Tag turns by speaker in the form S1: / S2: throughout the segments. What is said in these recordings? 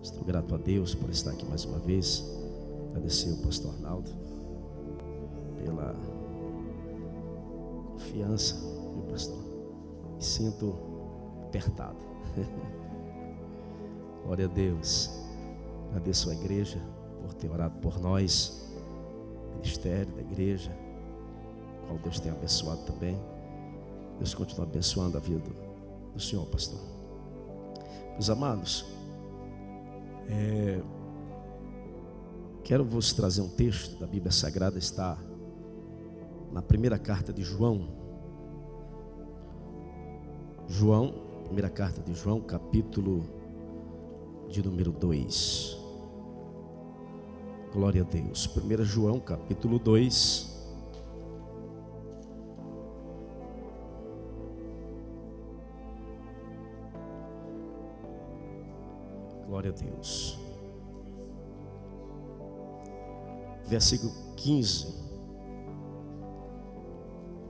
S1: Estou grato a Deus por estar aqui mais uma vez. Agradecer ao pastor Arnaldo pela confiança, viu, pastor? Me sinto apertado. Glória a Deus. Agradeço a igreja por ter orado por nós, o ministério da igreja, qual Deus tem abençoado também. Deus continua abençoando a vida do Senhor, pastor. Meus amados, quero vos trazer um texto da Bíblia Sagrada, está na primeira carta de João, primeira carta de João, capítulo de número 2. Glória a Deus. 1 João, capítulo 2. Glória a Deus. Versículo 15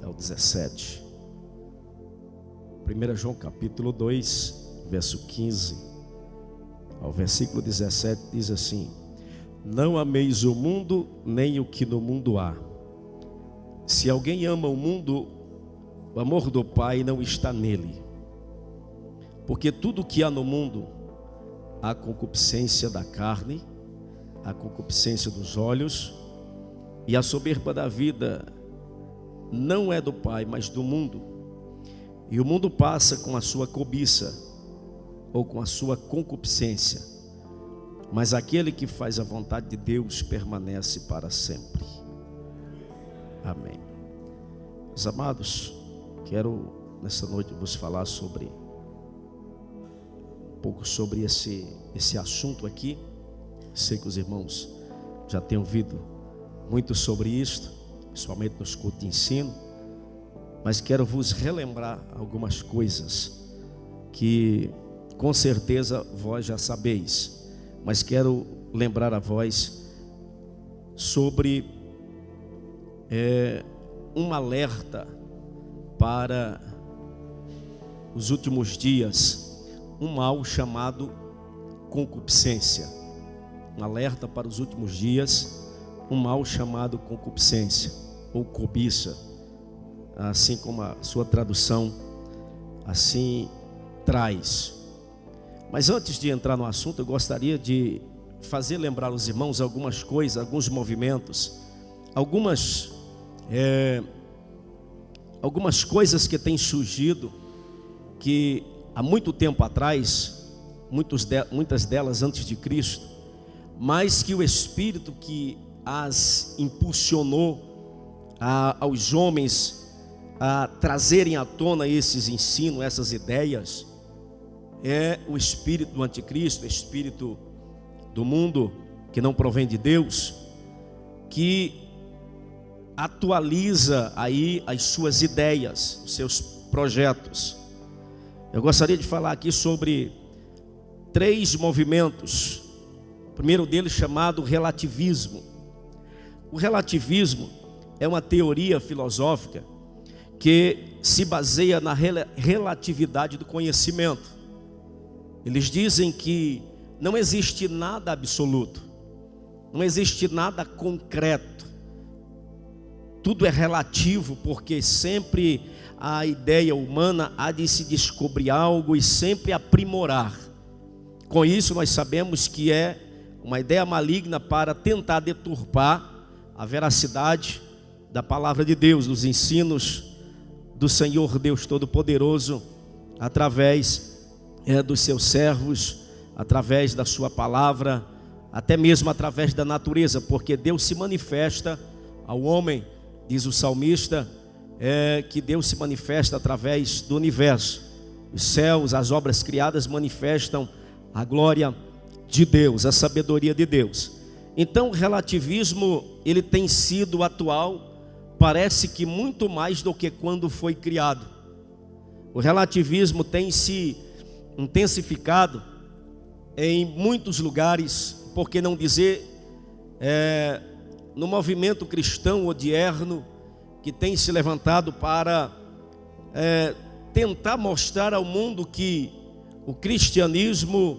S1: ao 17. 1 João capítulo 2, verso 15 ao versículo 17 diz assim: não ameis o mundo, nem o que no mundo há. Se alguém ama o mundo, o amor do Pai não está nele. Porque tudo o que há no mundo, a concupiscência da carne, a concupiscência dos olhos e a soberba da vida, não é do Pai, mas do mundo. E o mundo passa com a sua cobiça, ou com a sua concupiscência, mas aquele que faz a vontade de Deus permanece para sempre. Amém. Meus amados, quero nessa noite vos falar sobre um pouco sobre esse assunto aqui. Sei que os irmãos já têm ouvido muito sobre isto, principalmente nos cultos de ensino, mas quero vos relembrar algumas coisas que com certeza vós já sabeis, mas quero lembrar a vós sobre um alerta para os últimos dias, um mal chamado concupiscência. Um alerta para os últimos dias, um mal chamado concupiscência ou cobiça, assim como a sua tradução assim traz. Mas antes de entrar no assunto, eu gostaria de fazer lembrar os irmãos algumas coisas, alguns movimentos, algumas coisas que têm surgido, que há muito tempo atrás, muitas delas antes de Cristo, mas que o Espírito que as impulsionou aos homens a trazerem à tona esses ensinos, essas ideias, é o espírito do anticristo, o espírito do mundo que não provém de Deus, que atualiza aí as suas ideias, os seus projetos. Eu gostaria de falar aqui sobre 3 movimentos. O primeiro deles chamado relativismo. O relativismo é uma teoria filosófica que se baseia na relatividade do conhecimento. Eles dizem que não existe nada absoluto, não existe nada concreto, tudo é relativo, porque sempre a ideia humana há de se descobrir algo e sempre aprimorar. Com isso nós sabemos que é uma ideia maligna para tentar deturpar a veracidade da palavra de Deus, dos ensinos do Senhor Deus Todo-Poderoso, através dos seus servos, através da sua palavra, até mesmo através da natureza, porque Deus se manifesta ao homem, diz o salmista, que Deus se manifesta através do universo. Os céus, as obras criadas manifestam a glória de Deus, a sabedoria de Deus. Então o relativismo, ele tem sido atual, parece que muito mais do que quando foi criado. O relativismo tem se intensificado em muitos lugares, por que não dizer no movimento cristão odierno, que tem se levantado para tentar mostrar ao mundo que o cristianismo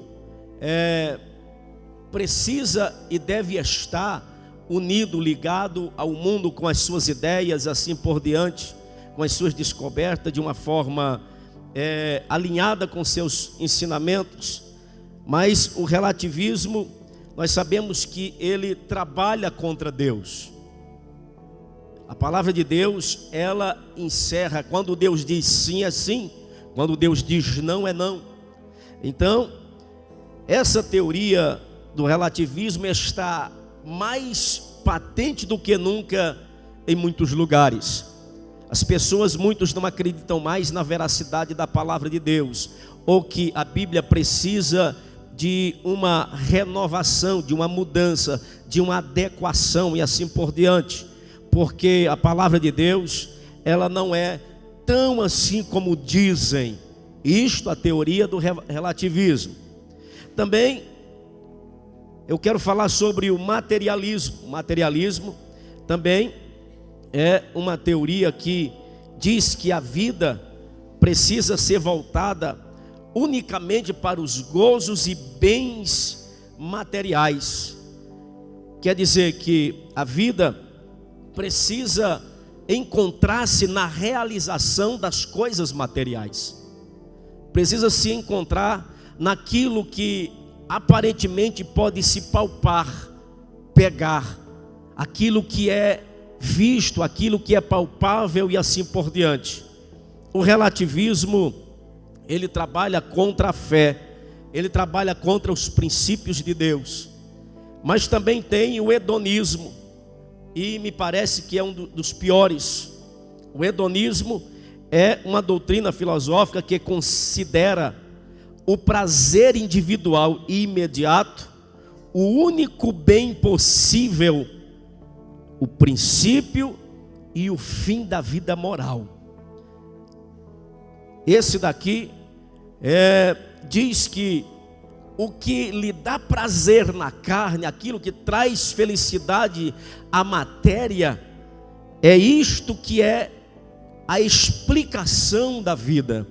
S1: precisa e deve estar unido, ligado ao mundo com as suas ideias, assim por diante, com as suas descobertas, de uma forma alinhada com seus ensinamentos. Mas o relativismo, nós sabemos que ele trabalha contra Deus. A palavra de Deus, ela encerra, quando Deus diz sim é sim, quando Deus diz não é não. Então, essa teoria do relativismo está mais patente do que nunca em muitos lugares. As pessoas, muitos não acreditam mais na veracidade da palavra de Deus, ou que a Bíblia precisa de uma renovação, de uma mudança, de uma adequação e assim por diante, porque a palavra de Deus, ela não é tão assim como dizem. Isto, a teoria do relativismo. Também eu quero falar sobre o materialismo. O materialismo também é uma teoria que diz que a vida precisa ser voltada unicamente para os gozos e bens materiais. Quer dizer que a vida precisa encontrar-se na realização das coisas materiais. Precisa se encontrar naquilo que aparentemente pode se palpar, pegar, aquilo que é visto, aquilo que é palpável e assim por diante. O relativismo, ele trabalha contra a fé, ele trabalha contra os princípios de Deus. Mas também tem o hedonismo, e me parece que é um dos piores. O hedonismo é uma doutrina filosófica que considera o prazer individual e imediato o único bem possível, o princípio e o fim da vida moral. Esse daqui diz que o que lhe dá prazer na carne, aquilo que traz felicidade à matéria, é isto que é a explicação da vida,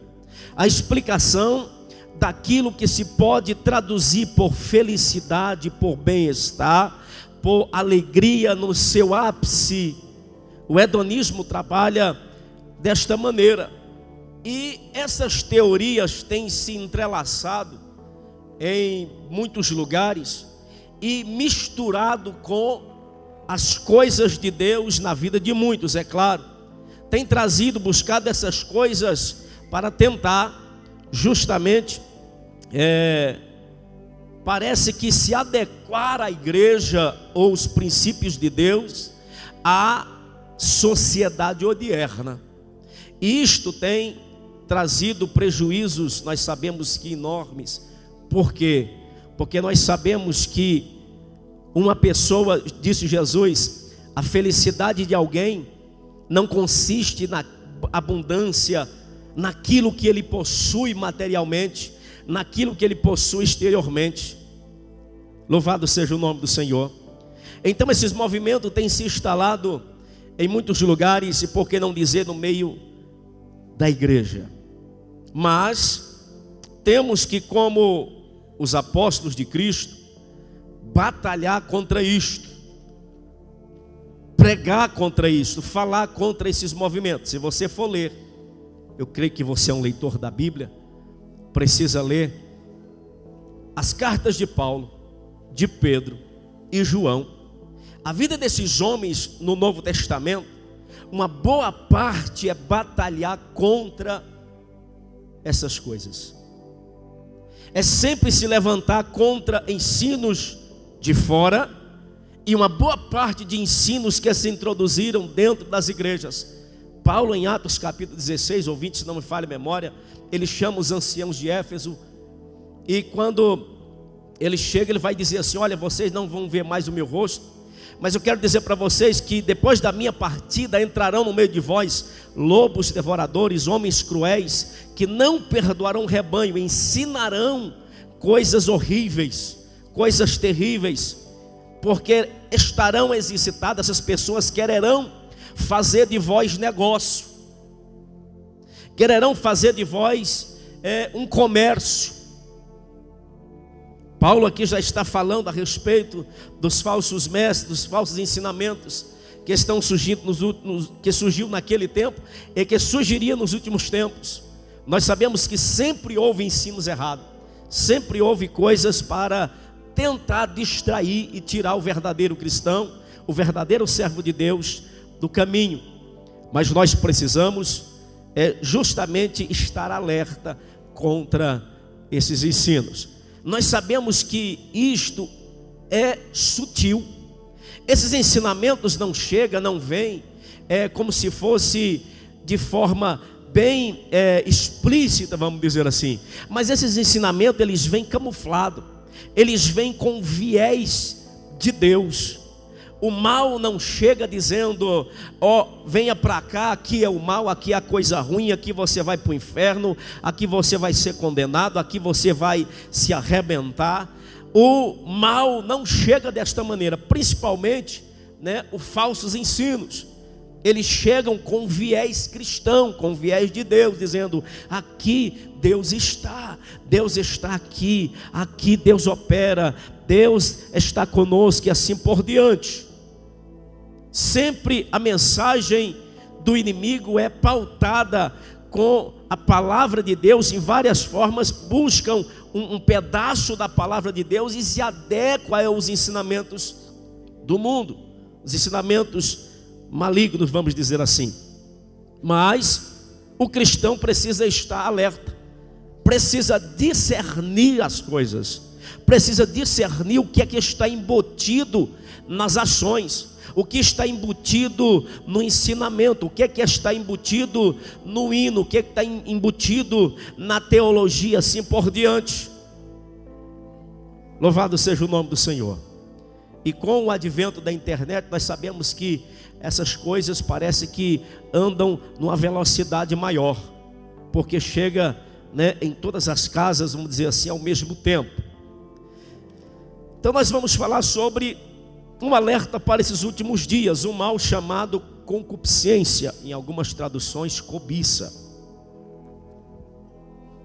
S1: a explicação daquilo que se pode traduzir por felicidade, por bem-estar, por alegria no seu ápice. O hedonismo trabalha desta maneira, e essas teorias têm se entrelaçado em muitos lugares e misturado com as coisas de Deus na vida de muitos, é claro. Tem buscado essas coisas para tentar justamente, parece que se adequar à igreja ou os princípios de Deus à sociedade odierna. Isto tem trazido prejuízos, nós sabemos que enormes. Por quê? Porque nós sabemos que uma pessoa, disse Jesus, a felicidade de alguém não consiste na abundância, naquilo que ele possui materialmente, naquilo que ele possui exteriormente. Louvado seja o nome do Senhor. Então esses movimentos têm se instalado em muitos lugares, e por que não dizer no meio da igreja. Mas temos que, como os apóstolos de Cristo, batalhar contra isto, pregar contra isto, falar contra esses movimentos. Se você for ler, eu creio que você é um leitor da Bíblia, precisa ler as cartas de Paulo, de Pedro e João. A vida desses homens no Novo Testamento, uma boa parte é batalhar contra essas coisas. É sempre se levantar contra ensinos de fora, e uma boa parte de ensinos que se introduziram dentro das igrejas. Paulo, em Atos capítulo 16, ou 20, se não me falha a memória, ele chama os anciãos de Éfeso, e quando ele chega, ele vai dizer assim: olha, vocês não vão ver mais o meu rosto, mas eu quero dizer para vocês que depois da minha partida entrarão no meio de vós lobos devoradores, homens cruéis, que não perdoarão o rebanho, ensinarão coisas horríveis, coisas terríveis, porque estarão exercitadas, essas pessoas quererão fazer de vós negócio, quererão fazer de vós um comércio, Paulo aqui já está falando a respeito dos falsos mestres, dos falsos ensinamentos que estão surgindo que surgiu naquele tempo e que surgiria nos últimos tempos. Nós sabemos que sempre houve ensinos errados, sempre houve coisas para tentar distrair e tirar o verdadeiro cristão, o verdadeiro servo de Deus do caminho. Mas nós precisamos justamente estar alerta contra esses ensinos. Nós sabemos que isto é sutil. Esses ensinamentos não chegam, não vêm como se fosse de forma bem explícita, vamos dizer assim. Mas esses ensinamentos, eles vêm camuflados, eles vêm com viés de Deus. O mal não chega dizendo, venha para cá, aqui é o mal, aqui é a coisa ruim, aqui você vai para o inferno, aqui você vai ser condenado, aqui você vai se arrebentar. O mal não chega desta maneira, principalmente, os falsos ensinos. Eles chegam com viés cristão, com viés de Deus, dizendo, aqui Deus está aqui, aqui Deus opera, Deus está conosco e assim por diante. Sempre a mensagem do inimigo é pautada com a palavra de Deus, em várias formas, buscam um pedaço da palavra de Deus e se adequa aos ensinamentos do mundo, os ensinamentos malignos, vamos dizer assim. Mas o cristão precisa estar alerta, precisa discernir as coisas, precisa discernir o que é que está embutido nas ações, o que está embutido no ensinamento, o que é que está embutido no hino, o que é que está embutido na teologia, assim por diante. Louvado seja o nome do Senhor. E com o advento da internet, nós sabemos que essas coisas parece que andam numa velocidade maior, porque chega em todas as casas, vamos dizer assim, ao mesmo tempo. Então nós vamos falar sobre um alerta para esses últimos dias, um mal chamado concupiscência, em algumas traduções cobiça.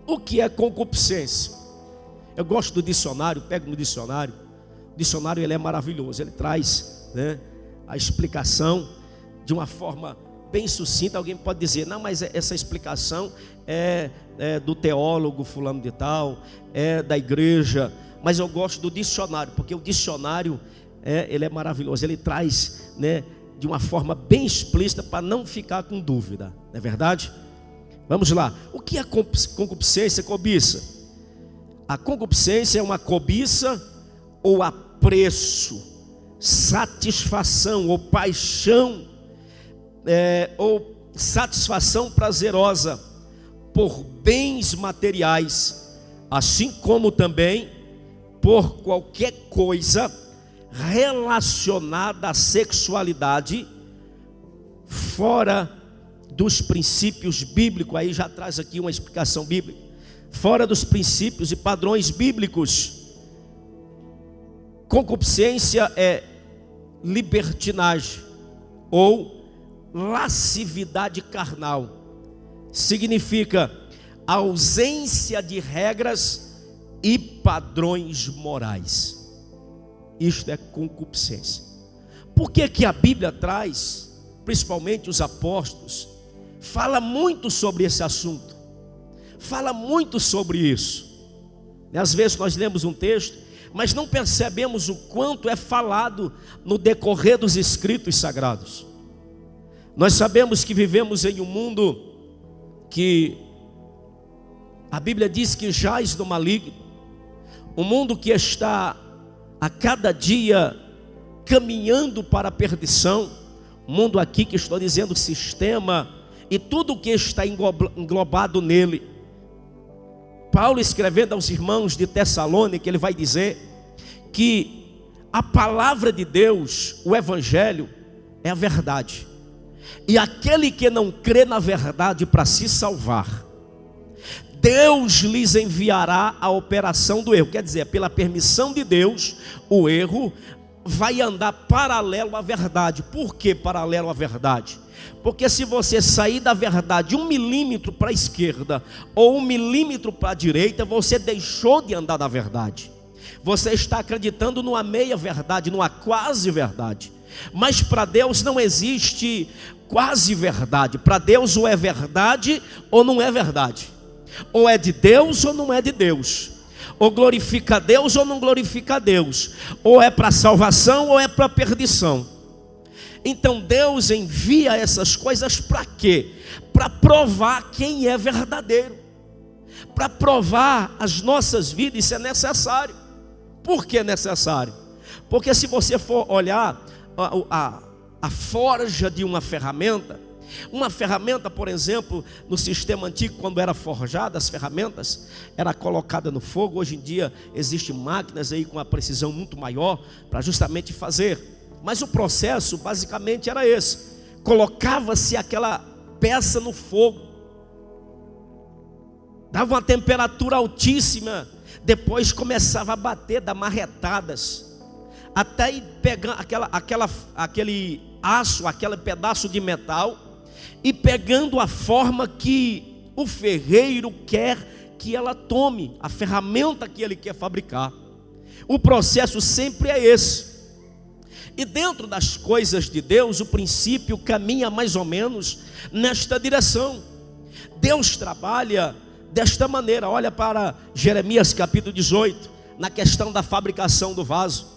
S1: O que é concupiscência? Eu gosto do dicionário, pego no dicionário. O dicionário ele é maravilhoso, ele traz a explicação de uma forma bem sucinta. Alguém pode dizer, não, mas essa explicação é do teólogo fulano de tal, é da igreja. Mas eu gosto do dicionário, porque o dicionário ele é maravilhoso, ele traz de uma forma bem explícita para não ficar com dúvida, não é verdade? Vamos lá, o que é concupiscência, cobiça? A concupiscência é uma cobiça ou apreço, satisfação ou paixão, ou satisfação prazerosa por bens materiais, assim como também por qualquer coisa relacionada à sexualidade fora dos princípios bíblicos. Aí já traz aqui uma explicação bíblica. Fora dos princípios e padrões bíblicos. Concupiscência é libertinagem ou lascividade carnal. Significa ausência de regras e padrões morais. Isto é concupiscência. Por que que a Bíblia traz, principalmente os apóstolos, fala muito sobre esse assunto, fala muito sobre isso. Às vezes nós lemos um texto, mas não percebemos o quanto é falado no decorrer dos escritos sagrados. Nós sabemos que vivemos em um mundo que a Bíblia diz que jaz no maligno, um mundo que está a cada dia caminhando para a perdição, um mundo aqui que estou dizendo sistema e tudo o que está englobado nele. Paulo escrevendo aos irmãos de Tessalônica, ele vai dizer que a palavra de Deus, o evangelho, é a verdade, e aquele que não crê na verdade para se salvar, Deus lhes enviará a operação do erro. Quer dizer, pela permissão de Deus, o erro vai andar paralelo à verdade. Por que paralelo à verdade? Porque se você sair da verdade 1 milímetro para a esquerda ou 1 milímetro para a direita, você deixou de andar na verdade. Você está acreditando numa meia-verdade, numa quase-verdade. Mas para Deus não existe quase-verdade. Para Deus ou é verdade ou não é verdade. Ou é de Deus ou não é de Deus. Ou glorifica a Deus ou não glorifica a Deus. Ou é para salvação ou é para perdição. Então Deus envia essas coisas para quê? Para provar quem é verdadeiro. Para provar as nossas vidas, isso é necessário. Por que é necessário? Porque se você for olhar a forja de uma ferramenta, por exemplo, no sistema antigo, quando era forjada, as ferramentas era colocada no fogo. Hoje em dia existem máquinas aí com uma precisão muito maior para justamente fazer. Mas o processo basicamente era esse: colocava-se aquela peça no fogo, dava uma temperatura altíssima, depois começava a bater, dar marretadas, até ir pegando aquele aço, aquele pedaço de metal, e pegando a forma que o ferreiro quer que ela tome, a ferramenta que ele quer fabricar. O processo sempre é esse. E dentro das coisas de Deus, o princípio caminha mais ou menos nesta direção. Deus trabalha desta maneira. Olha para Jeremias capítulo 18, na questão da fabricação do vaso.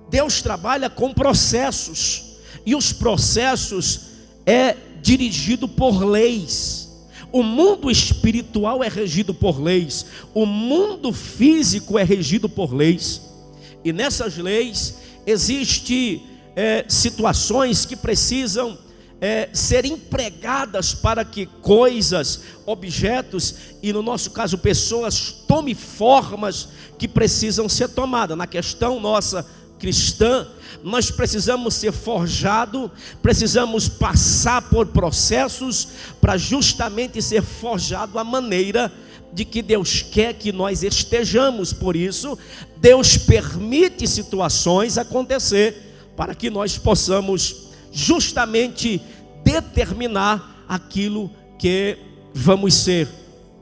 S1: Deus trabalha com processos, e os processos é dirigido por leis. O mundo espiritual é regido por leis, o mundo físico é regido por leis. E nessas leis existem situações que precisam ser empregadas para que coisas, objetos, e no nosso caso pessoas, tomem formas que precisam ser tomadas. Na questão nossa cristã, nós precisamos ser forjados, precisamos passar por processos para justamente ser forjado a maneira de que Deus quer que nós estejamos. Por isso, Deus permite situações acontecer para que nós possamos justamente determinar aquilo que vamos ser.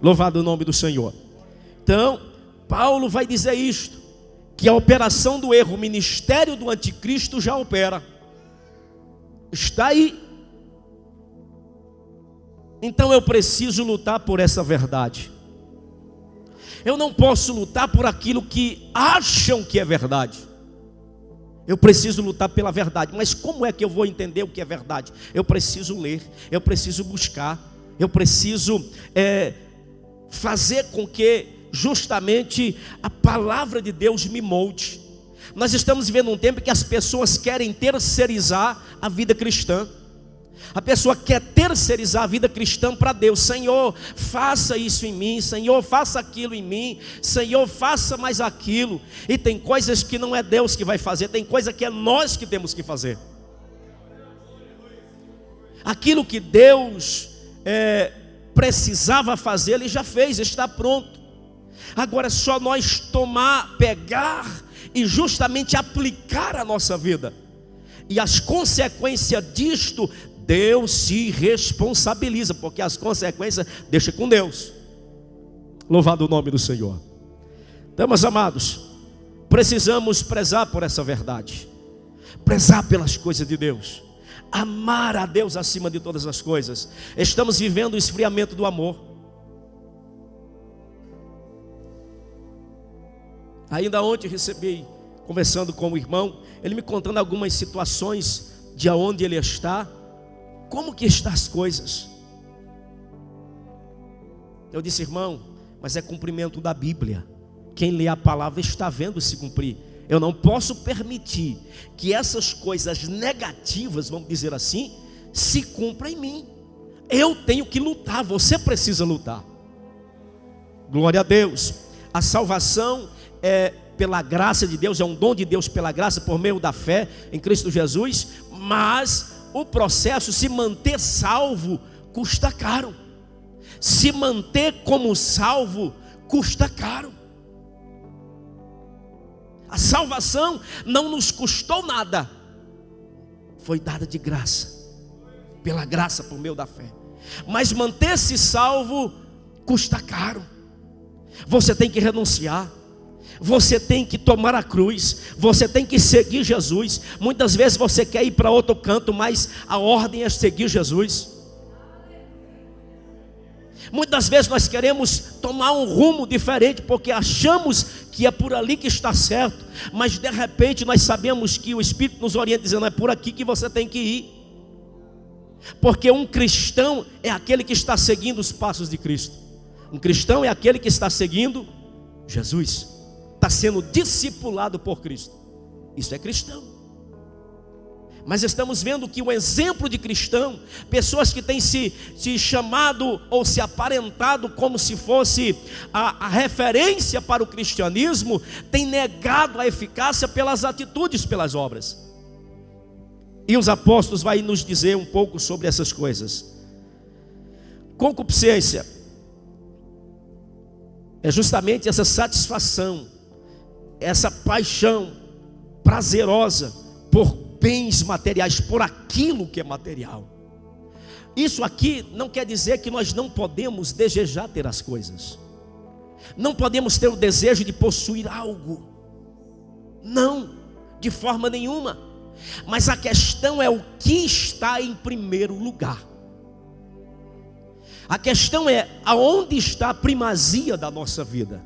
S1: Louvado o nome do Senhor. Então, Paulo vai dizer isto, que a operação do erro, o ministério do anticristo já opera, está aí. Então eu preciso lutar por essa verdade. Eu não posso lutar por aquilo que acham que é verdade. Eu preciso lutar pela verdade. Mas como é que eu vou entender o que é verdade? Eu preciso ler, eu preciso buscar, eu preciso fazer com que justamente a palavra de Deus me molde. Nós estamos vivendo um tempo que as pessoas querem terceirizar a vida cristã. A pessoa quer terceirizar a vida cristã para Deus. Senhor, faça isso em mim. Senhor, faça aquilo em mim. Senhor, faça mais aquilo. E tem coisas que não é Deus que vai fazer, tem coisa que é nós que temos que fazer. Aquilo que Deus precisava fazer, Ele já fez, está pronto. Agora é só nós pegar e justamente aplicar a nossa vida. E as consequências disto, Deus se responsabiliza, porque as consequências deixa com Deus. Louvado o nome do Senhor. Então, meus amados, precisamos prezar por essa verdade, prezar pelas coisas de Deus, amar a Deus acima de todas as coisas. Estamos vivendo o esfriamento do amor. Ainda ontem recebi, conversando com o irmão, ele me contando algumas situações de onde ele está, como que estão as coisas. Eu disse, irmão, mas é cumprimento da Bíblia. Quem lê a palavra está vendo se cumprir. Eu não posso permitir que essas coisas negativas, vamos dizer assim, se cumpram em mim. Eu tenho que lutar, você precisa lutar. Glória a Deus. A salvação é pela graça de Deus, é um dom de Deus pela graça, por meio da fé em Cristo Jesus. Mas o processo, se manter salvo, custa caro. Se manter como salvo, custa caro. A salvação não nos custou nada, foi dada de graça, pela graça, por meio da fé. Mas manter-se salvo custa caro. Você tem que renunciar, Você tem que tomar a cruz, você tem que seguir Jesus. Muitas vezes você quer ir para outro canto, mas a ordem é seguir Jesus. Muitas vezes nós queremos tomar um rumo diferente, porque achamos que é por ali que está certo, mas de repente nós sabemos que o Espírito nos orienta, dizendo: é por aqui que você tem que ir. Porque um cristão é aquele que está seguindo os passos de Cristo. Um cristão é aquele que está seguindo Jesus, está sendo discipulado por Cristo. Isso é cristão. Mas estamos vendo que o exemplo de cristão, pessoas que têm se chamado ou se aparentado como se fosse a referência para o cristianismo, têm negado a eficácia pelas atitudes, pelas obras. E os apóstolos vão nos dizer um pouco sobre essas coisas. Concupiscência é justamente essa satisfação, essa paixão prazerosa por bens materiais, por aquilo que é material. Isso aqui não quer dizer que nós não podemos desejar ter as coisas, não podemos ter o desejo de possuir algo, não, de forma nenhuma. Mas a questão é o que está em primeiro lugar. A questão é aonde está a primazia da nossa vida.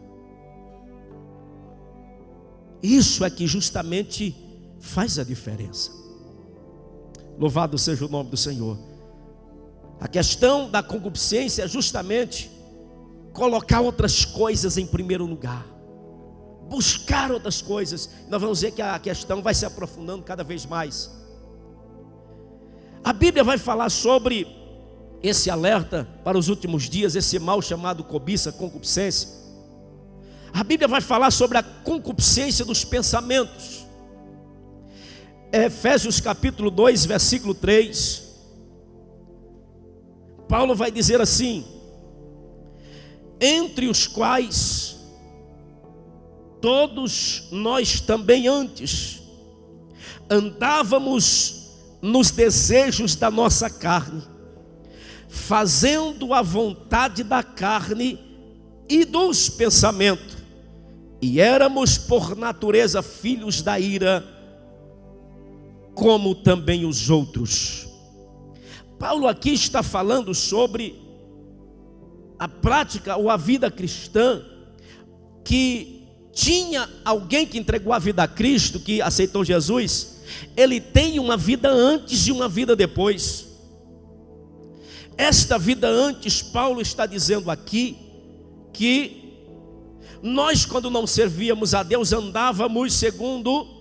S1: Isso é que justamente faz a diferença. Louvado seja o nome do Senhor. A questão da concupiscência é justamente colocar outras coisas em primeiro lugar, buscar outras coisas. Nós vamos ver que a questão vai se aprofundando cada vez mais. A Bíblia vai falar sobre esse alerta para os últimos dias, esse mal chamado cobiça, concupiscência. A Bíblia vai falar sobre a concupiscência dos pensamentos. Efésios capítulo 2, versículo 3. Paulo vai dizer assim: entre os quais todos nós também antes andávamos nos desejos da nossa carne, fazendo a vontade da carne e dos pensamentos, e éramos por natureza filhos da ira, como também os outros. Paulo aqui está falando sobre a prática ou a vida cristã, que tinha alguém que entregou a vida a Cristo, que aceitou Jesus. Ele tem uma vida antes e uma vida depois. Esta vida antes, Paulo está dizendo aqui que nós, quando não servíamos a Deus, andávamos segundo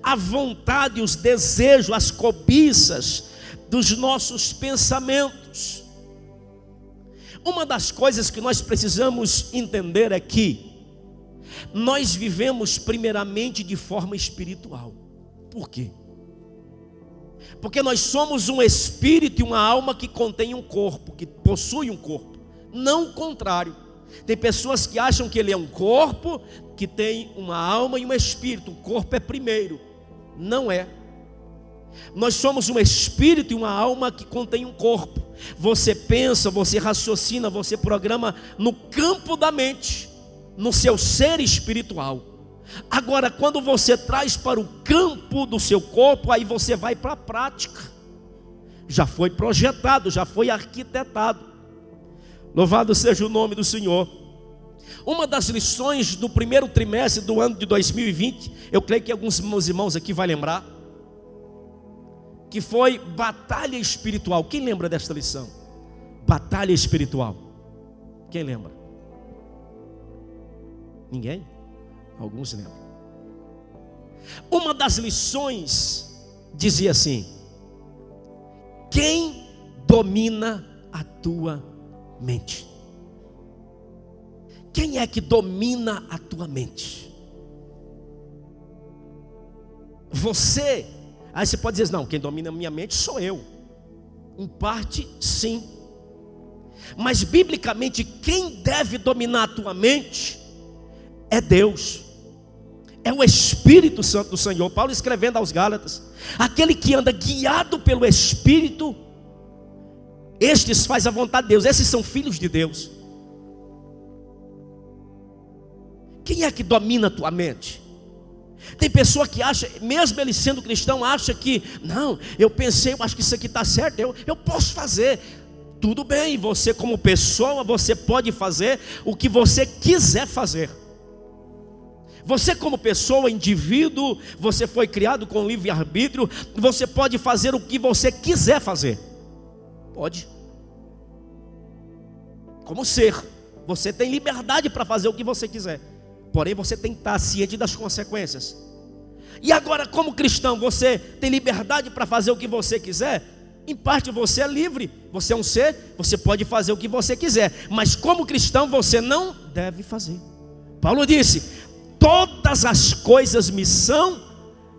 S1: a vontade, os desejos, as cobiças dos nossos pensamentos. Uma das coisas que nós precisamos entender é que nós vivemos primeiramente de forma espiritual. Por quê? Porque nós somos um espírito e uma alma que contém um corpo, que possui um corpo, não o contrário. Tem pessoas que acham que ele é um corpo, que tem uma alma e um espírito. O corpo é primeiro. Não é. Nós somos um espírito e uma alma que contém um corpo. Você pensa, você raciocina, você programa no campo da mente, no seu ser espiritual. Agora, quando você traz para o campo do seu corpo, aí você vai para a prática. Já foi projetado, já foi arquitetado. Louvado seja o nome do Senhor. Uma das lições do primeiro trimestre do ano de 2020, eu creio que alguns meus irmãos aqui vão lembrar, que foi batalha espiritual. Quem lembra desta lição? Batalha espiritual. Quem lembra? Ninguém? Alguns lembram. Uma das lições dizia assim: quem domina a tua mente? Quem é que domina a tua mente? Você. Aí você pode dizer: não, quem domina a minha mente sou eu. Em parte, sim. Mas biblicamente, quem deve dominar a tua mente é Deus. É o Espírito Santo do Senhor. Paulo escrevendo aos Gálatas: aquele que anda guiado pelo Espírito, estes faz a vontade de Deus. Esses são filhos de Deus. Quem é que domina a tua mente? Tem pessoa que acha, mesmo ele sendo cristão, acha que, não, eu pensei, eu acho que isso aqui está certo, eu posso fazer. Tudo bem, você como pessoa, você pode fazer o que você quiser fazer. Você como pessoa, indivíduo, você foi criado com livre-arbítrio, você pode fazer o que você quiser fazer. Pode. Como ser, você tem liberdade para fazer o que você quiser. Porém, você tem que estar ciente das consequências. E agora, como cristão, você tem liberdade para fazer o que você quiser? Em parte você é livre, você é um ser, você pode fazer o que você quiser. Mas como cristão, você não deve fazer. Paulo disse: todas as coisas me são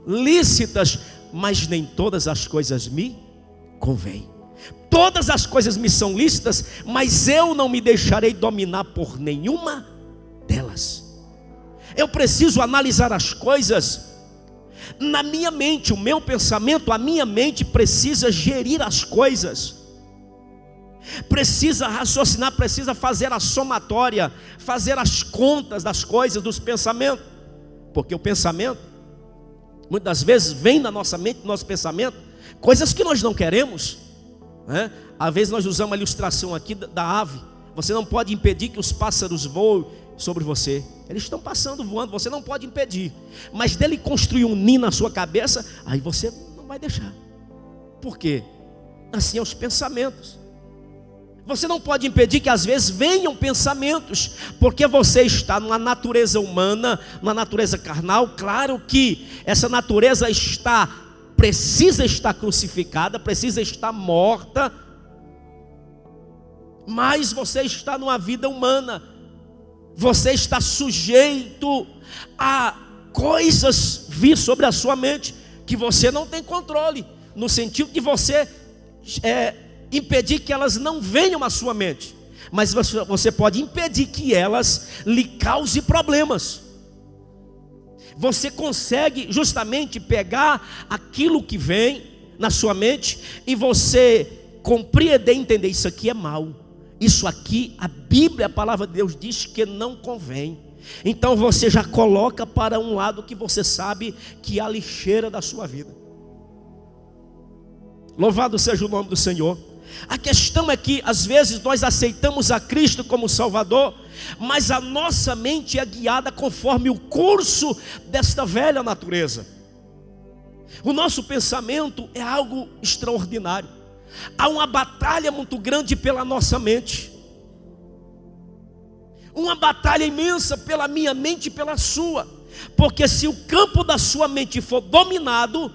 S1: lícitas, mas nem todas as coisas me convêm. Todas as coisas me são lícitas, mas eu não me deixarei dominar por nenhuma delas. Eu preciso analisar as coisas na minha mente, o meu pensamento, a minha mente precisa gerir as coisas, precisa raciocinar, precisa fazer a somatória, fazer as contas das coisas, dos pensamentos, porque o pensamento, muitas vezes vem na nossa mente, no nosso pensamento, coisas que nós não queremos, né? Às vezes nós usamos a ilustração aqui da ave. Você não pode impedir que os pássaros voem sobre você, eles estão passando, voando, você não pode impedir, mas dele construir um ninho na sua cabeça, aí você não vai deixar. Por quê? Assim é os pensamentos. Você não pode impedir que às vezes venham pensamentos, porque você está numa natureza humana, numa natureza carnal. Claro que essa natureza precisa estar crucificada, precisa estar morta, mas você está numa vida humana. Você está sujeito a coisas vir sobre a sua mente que você não tem controle, no sentido de você impedir que elas não venham à sua mente, mas você pode impedir que elas lhe causem problemas. Você consegue justamente pegar aquilo que vem na sua mente e você compreender, entender: isso aqui é mal, isso aqui, a Bíblia, a palavra de Deus diz que não convém. Então você já coloca para um lado que você sabe que é a lixeira da sua vida. Louvado seja o nome do Senhor. A questão é que às vezes nós aceitamos a Cristo como Salvador, mas a nossa mente é guiada conforme o curso desta velha natureza. O nosso pensamento é algo extraordinário. Há uma batalha muito grande pela nossa mente, uma batalha imensa pela minha mente e pela sua, porque se o campo da sua mente for dominado,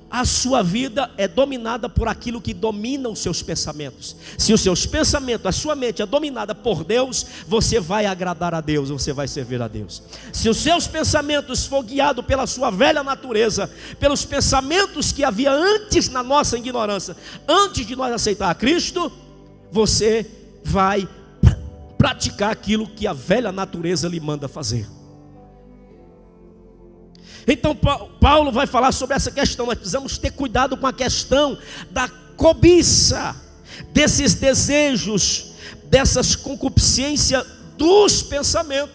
S1: a sua vida é dominada por aquilo que domina os seus pensamentos. Se os seus pensamentos, a sua mente é dominada por Deus, você vai agradar a Deus, você vai servir a Deus. Se os seus pensamentos for guiados pela sua velha natureza, pelos pensamentos que havia antes na nossa ignorância, antes de nós aceitar a Cristo, você vai praticar aquilo que a velha natureza lhe manda fazer. Então Paulo vai falar sobre essa questão. Nós precisamos ter cuidado com a questão da cobiça, desses desejos, dessas concupiscências dos pensamentos.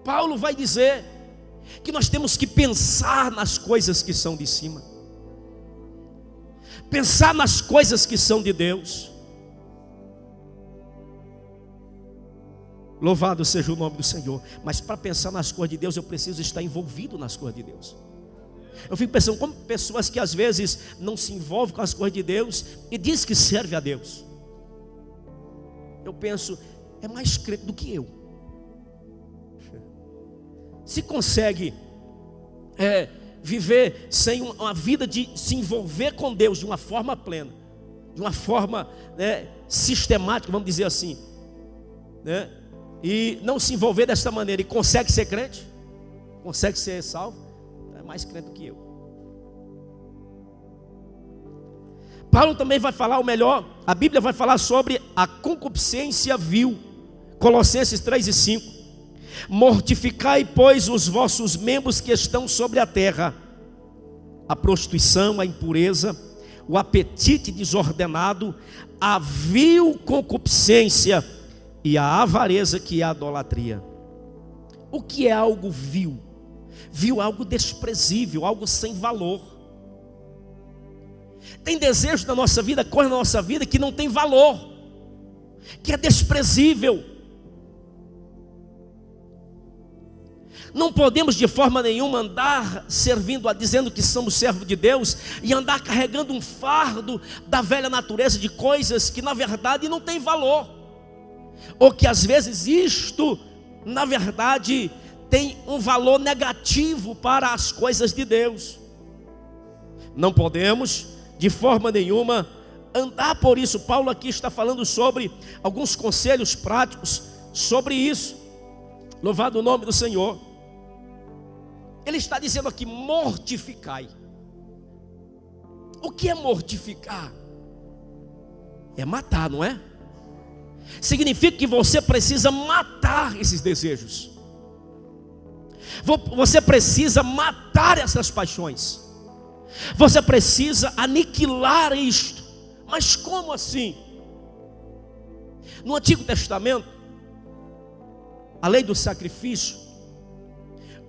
S1: Paulo vai dizer que nós temos que pensar nas coisas que são de cima, pensar nas coisas que são de Deus. Louvado seja o nome do Senhor. Mas para pensar nas coisas de Deus, eu preciso estar envolvido nas coisas de Deus. Eu fico pensando como pessoas que às vezes não se envolvem com as coisas de Deus e diz que serve a Deus. Eu penso, é mais crente do que eu. Se consegue viver sem uma vida de se envolver com Deus de uma forma plena, de uma forma sistemática, vamos dizer assim, né? E não se envolver dessa maneira e consegue ser crente, consegue ser salvo, é mais crente do que eu. Paulo também vai falar, ou melhor, a Bíblia vai falar sobre a concupiscência vil. Colossenses 3:5. Mortificai, pois, os vossos membros que estão sobre a terra: a prostituição, a impureza, o apetite desordenado, a vil concupiscência, e a avareza, que é a idolatria. O que é algo vil? Vil, algo desprezível, algo sem valor. Tem desejo na nossa vida, coisa na nossa vida que não tem valor, que é desprezível. Não podemos de forma nenhuma andar servindo, dizendo que somos servos de Deus, e andar carregando um fardo da velha natureza de coisas que na verdade não tem valor, ou que às vezes isto na verdade tem um valor negativo para as coisas de Deus. Não podemos de forma nenhuma andar por isso. Paulo aqui está falando sobre alguns conselhos práticos sobre isso. Louvado o nome do Senhor. Ele está dizendo aqui: mortificai. O que é mortificar? É matar, não é? Significa que você precisa matar esses desejos. Você precisa matar essas paixões. Você precisa aniquilar isto. Mas como assim? No Antigo Testamento, a lei do sacrifício,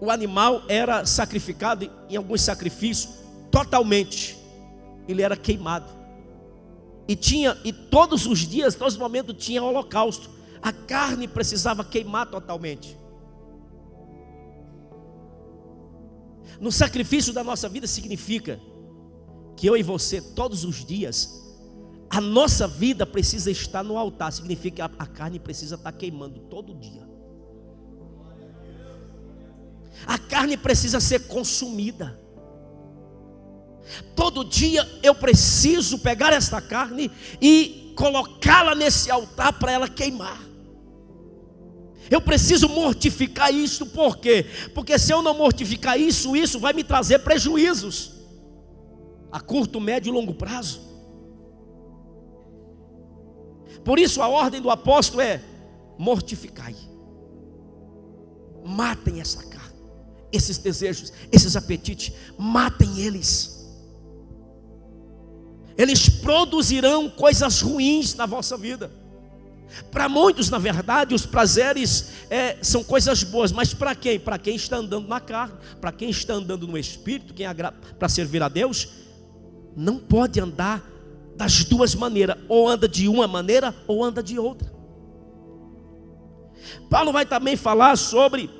S1: o animal era sacrificado em alguns sacrifícios totalmente. Ele era queimado. E todos os dias, todos os momentos tinha holocausto. A carne precisava queimar totalmente. No sacrifício da nossa vida significa que eu e você, todos os dias, a nossa vida precisa estar no altar. Significa que a carne precisa estar queimando todo dia. A carne precisa ser consumida. Todo dia eu preciso pegar esta carne e colocá-la nesse altar para ela queimar. Eu preciso mortificar isso. Por quê? Porque se eu não mortificar isso vai me trazer prejuízos a curto, médio e longo prazo. Por isso a ordem do apóstolo é: mortificai. Matem essa carne, esses desejos, esses apetites, matem eles. Eles produzirão coisas ruins na vossa vida. Para muitos, na verdade, os prazeres são coisas boas. Mas para quem? Para quem está andando na carne, para quem está andando no Espírito, para servir a Deus, não pode andar das duas maneiras. Ou anda de uma maneira, ou anda de outra. Paulo vai também falar sobre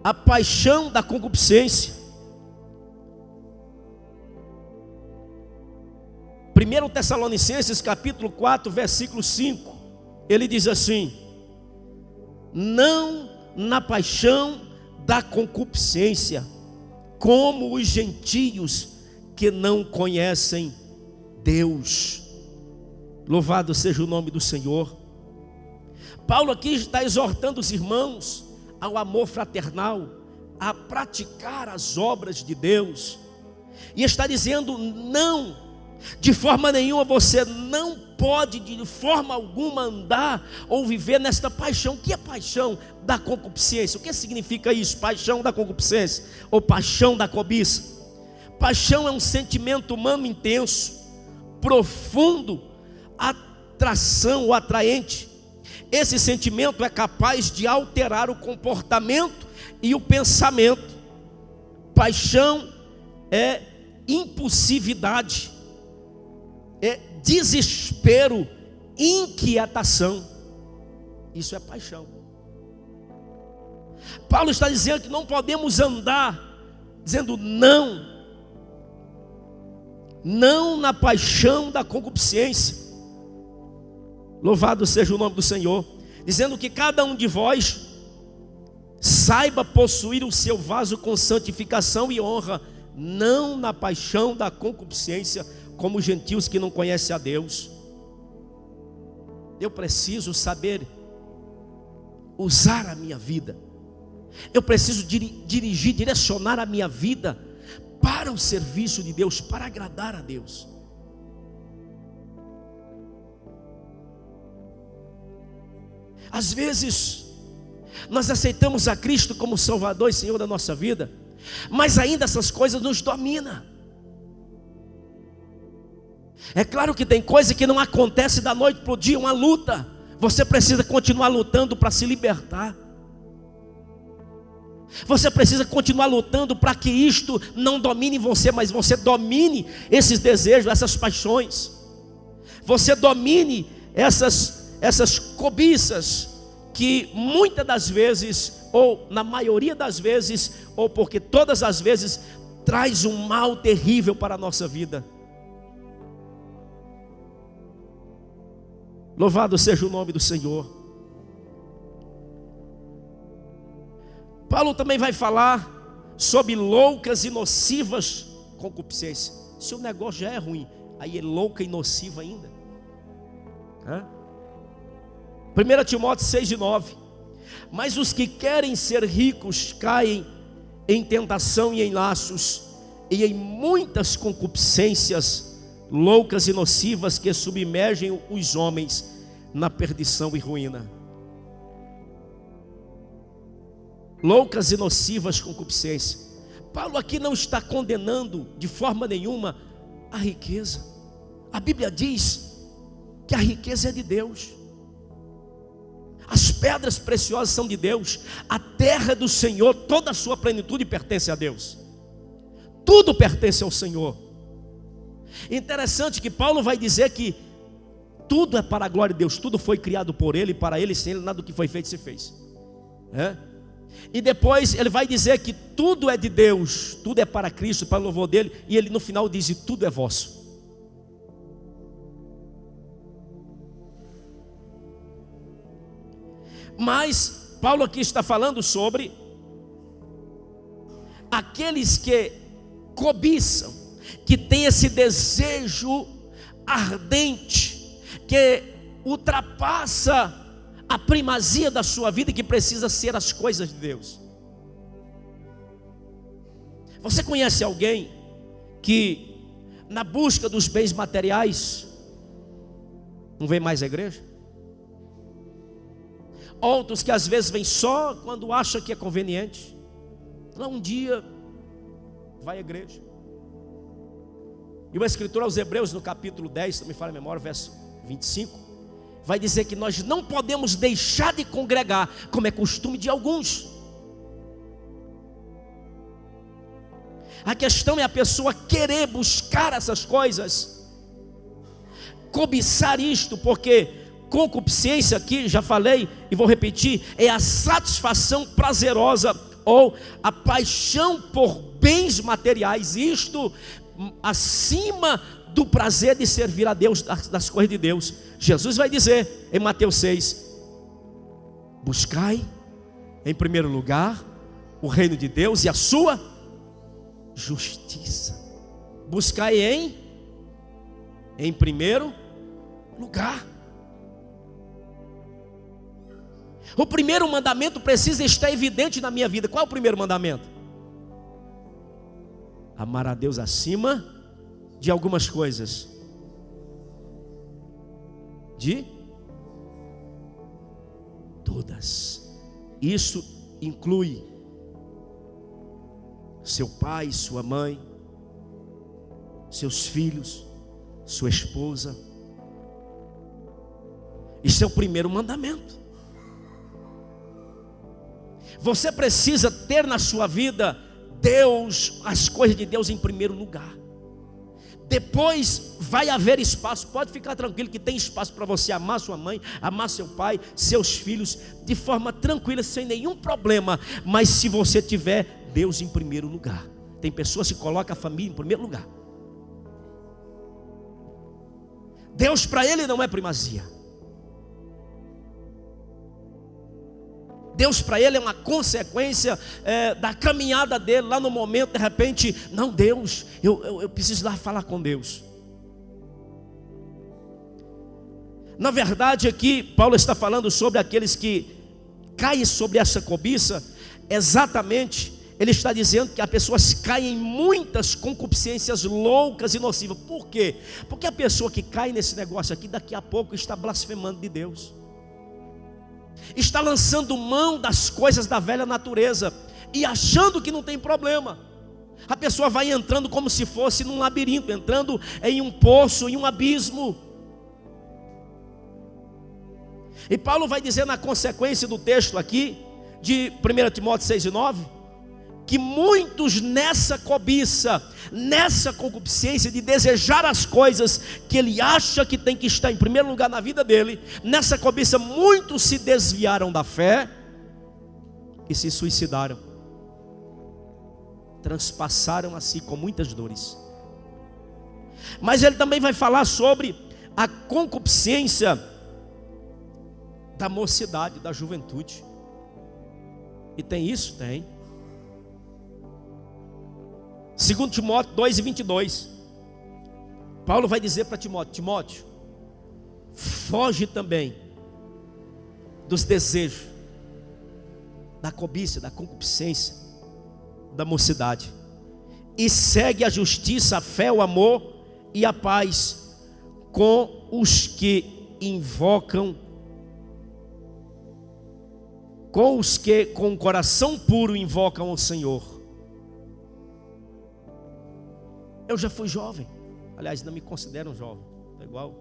S1: a paixão da concupiscência. 1 Tessalonicenses capítulo 4, versículo 5, ele diz assim: não na paixão da concupiscência, como os gentios que não conhecem Deus. Louvado seja o nome do Senhor. Paulo aqui está exortando os irmãos ao amor fraternal, a praticar as obras de Deus, e está dizendo: não, de forma nenhuma você não pode de forma alguma andar ou viver nesta paixão. O que é paixão da concupiscência? O que significa isso? Paixão da concupiscência ou paixão da cobiça? Paixão é um sentimento humano intenso, profundo, atração ou atraente. Esse sentimento é capaz de alterar o comportamento e o pensamento. Paixão é impulsividade, é desespero, inquietação. Isso é paixão. Paulo está dizendo que não podemos andar dizendo não na paixão da concupiscência. Louvado seja o nome do Senhor. Dizendo que cada um de vós saiba possuir o seu vaso com santificação e honra, não na paixão da concupiscência, como os gentios que não conhecem a Deus. Eu preciso saber usar a minha vida. Eu preciso dirigir, direcionar a minha vida para o serviço de Deus, para agradar a Deus. Às vezes nós aceitamos a Cristo como Salvador e Senhor da nossa vida, mas ainda essas coisas nos dominam. É claro que tem coisa que não acontece da noite para o dia, uma luta. Você precisa continuar lutando para se libertar. Você precisa continuar lutando para que isto não domine você, mas você domine esses desejos, essas paixões. Você domine essas cobiças que muitas das vezes, ou na maioria das vezes, ou porque todas as vezes, traz um mal terrível para a nossa vida. Louvado seja o nome do Senhor. Paulo também vai falar sobre loucas e nocivas concupiscências. Se o negócio já é ruim, aí é louca e nociva ainda. 1 Timóteo 6:9. Mas os que querem ser ricos caem em tentação e em laços, e em muitas concupiscências loucas e nocivas que submergem os homens na perdição e ruína. Loucas e nocivas concupiscências. Paulo aqui não está condenando de forma nenhuma a riqueza. A Bíblia diz que a riqueza é de Deus. As pedras preciosas são de Deus. A terra do Senhor, toda a sua plenitude pertence a Deus. Tudo pertence ao Senhor. Interessante que Paulo vai dizer que tudo é para a glória de Deus. Tudo foi criado por Ele, para Ele, sem Ele nada do que foi feito se fez. E depois ele vai dizer que tudo é de Deus, tudo é para Cristo, para o louvor dele. E ele no final diz: e tudo é vosso. Mas Paulo aqui está falando sobre aqueles que cobiçam, que tem esse desejo ardente, que ultrapassa a primazia da sua vida, que precisa ser as coisas de Deus. Você conhece alguém que na busca dos bens materiais não vem mais à igreja? Outros que às vezes vêm só quando acha que é conveniente. Lá um dia vai à igreja. E o escritor aos Hebreus, no capítulo 10, se não me falha a memória, verso 25, vai dizer que nós não podemos deixar de congregar, como é costume de alguns. A questão é a pessoa querer buscar essas coisas, cobiçar isto, porque concupiscência aqui, já falei e vou repetir, é a satisfação prazerosa ou a paixão por bens materiais, isto acima do prazer de servir a Deus, das coisas de Deus. Jesus vai dizer em Mateus 6: buscai em primeiro lugar o reino de Deus e a sua justiça. Buscai em primeiro lugar. O primeiro mandamento precisa estar evidente na minha vida. Qual é o primeiro mandamento? Amar a Deus acima de algumas coisas. De todas. Isso inclui seu pai, sua mãe, seus filhos, sua esposa. Isso é o primeiro mandamento. Você precisa ter na sua vida Deus, as coisas de Deus em primeiro lugar. Depois vai haver espaço, pode ficar tranquilo que tem espaço para você amar sua mãe, amar seu pai, seus filhos, de forma tranquila, sem nenhum problema. Mas se você tiver Deus em primeiro lugar. Tem pessoas que colocam a família em primeiro lugar. Deus para ele não é primazia. Deus para ele é uma consequência da caminhada dele. Lá no momento, de repente, não, Deus, eu preciso ir lá falar com Deus. Na verdade aqui, Paulo está falando sobre aqueles que caem sobre essa cobiça. Exatamente, ele está dizendo que as pessoas caem em muitas concupiscências loucas e nocivas. Por quê? Porque a pessoa que cai nesse negócio aqui, daqui a pouco está blasfemando de Deus, está lançando mão das coisas da velha natureza e achando que não tem problema. A pessoa vai entrando como se fosse num labirinto, entrando em um poço, em um abismo. E Paulo vai dizer na consequência do texto aqui, de 1 Timóteo 6:9, que muitos nessa cobiça, nessa concupiscência de desejar as coisas que ele acha que tem que estar em primeiro lugar na vida dele, nessa cobiça muitos se desviaram da fé e se suicidaram, transpassaram a si com muitas dores. Mas ele também vai falar sobre a concupiscência da mocidade, da juventude. E tem isso? Tem. 2 Timóteo 2:22, Paulo vai dizer para Timóteo: Timóteo, foge também dos desejos, da cobiça, da concupiscência, da mocidade, e segue a justiça, a fé, o amor e a paz com os que invocam, com os que com o coração puro invocam o Senhor. Eu já fui jovem, aliás, não me considero um jovem, é igual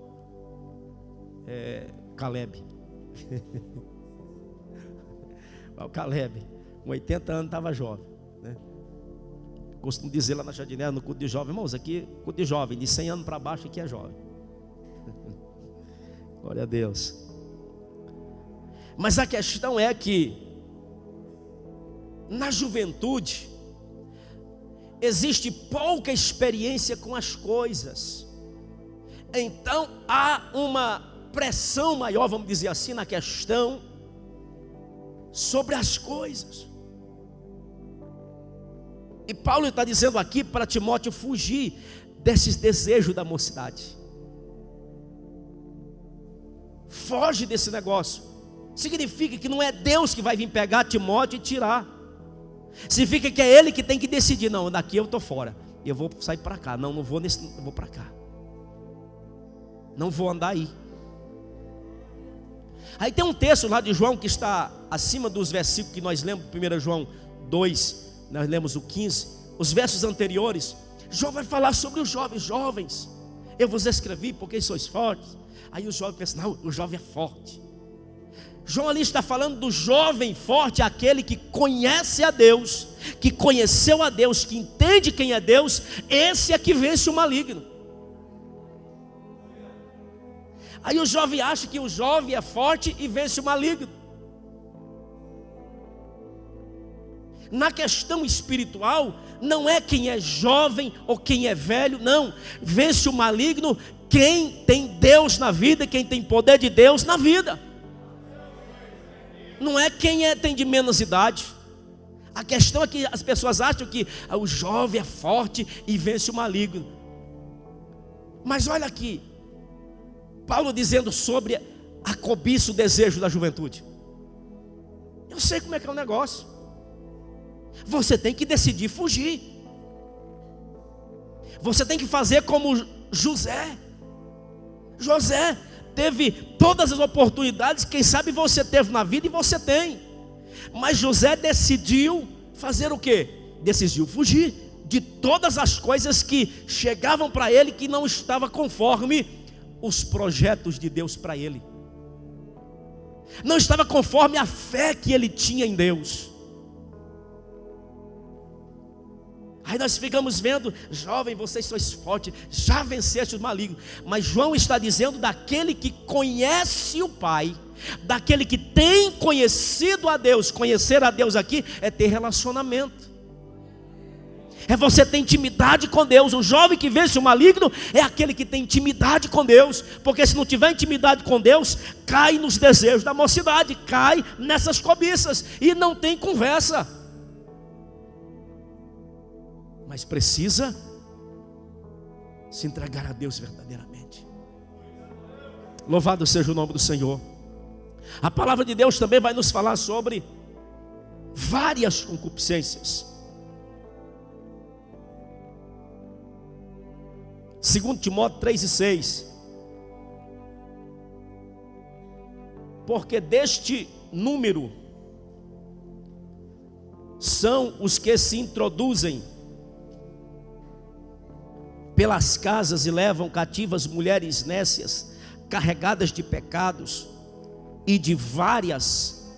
S1: Caleb. O Caleb, com 80 anos, estava jovem, né? Costumo dizer lá na Jardinera, no culto de jovem: irmãos, aqui, culto de jovem, de 100 anos para baixo, aqui é jovem. Glória a Deus. Mas a questão é que, na juventude, existe pouca experiência com as coisas. Então há uma pressão maior, vamos dizer assim, na questão sobre as coisas. E Paulo está dizendo aqui para Timóteo fugir desses desejos da mocidade. Foge desse negócio. Significa que não é Deus que vai vir pegar Timóteo e tirar. Significa que é ele que tem que decidir: não, daqui eu estou fora, eu vou sair para cá. Não vou nesse, eu vou para cá. Não vou andar aí. Aí tem um texto lá de João que está acima dos versículos que nós lemos, 1 João 2, nós lemos o 15, os versos anteriores. João vai falar sobre os jovens: jovens, eu vos escrevi porque sois fortes. Aí o jovem pensa: não, o jovem é forte. João ali está falando do jovem forte, aquele que conhece a Deus, que conheceu a Deus, que entende quem é Deus. Esse é que vence o maligno. Aí o jovem acha que o jovem é forte e vence o maligno. Na questão espiritual, não é quem é jovem ou quem é velho, não. Vence o maligno quem tem Deus na vida, quem tem poder de Deus na vida. Não é quem tem de menos idade. A questão é que as pessoas acham que o jovem é forte e vence o maligno. Mas olha aqui, Paulo dizendo sobre a cobiça, o desejo da juventude. Eu sei como é que é o negócio. Você tem que decidir fugir. Você tem que fazer como José. José teve todas as oportunidades, quem sabe você teve na vida e você tem. Mas José decidiu fazer o quê? Decidiu fugir de todas as coisas que chegavam para ele, que não estava conforme os projetos de Deus para ele. Não estava conforme a fé que ele tinha em Deus. Aí nós ficamos vendo: jovem, vocês sois fortes, já venceste o maligno. Mas João está dizendo daquele que conhece o Pai, daquele que tem conhecido a Deus. Conhecer a Deus aqui é ter relacionamento, é você ter intimidade com Deus. O jovem que vence o maligno é aquele que tem intimidade com Deus. Porque se não tiver intimidade com Deus, cai nos desejos da mocidade, cai nessas cobiças e não tem conversa. Mas precisa se entregar a Deus verdadeiramente. Louvado seja o nome do Senhor. A palavra de Deus também vai nos falar sobre várias concupiscências. 2 Timóteo 3:6. Porque deste número são os que se introduzem pelas casas e levam cativas mulheres nécias, carregadas de pecados e de várias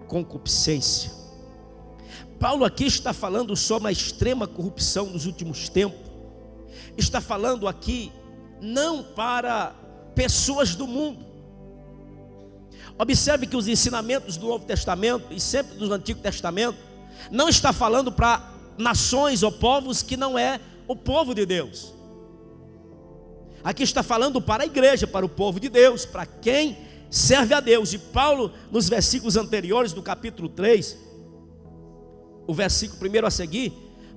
S1: concupiscências. Paulo aqui está falando sobre a extrema corrupção nos últimos tempos. Está falando aqui não para pessoas do mundo. Observe que os ensinamentos do Novo Testamento e sempre do Antigo Testamento não está falando para nações ou povos que não é o povo de Deus. Aqui está falando para a igreja, para o povo de Deus, para quem serve a Deus. E Paulo, nos versículos anteriores do capítulo 3, o versículo primeiro a seguir,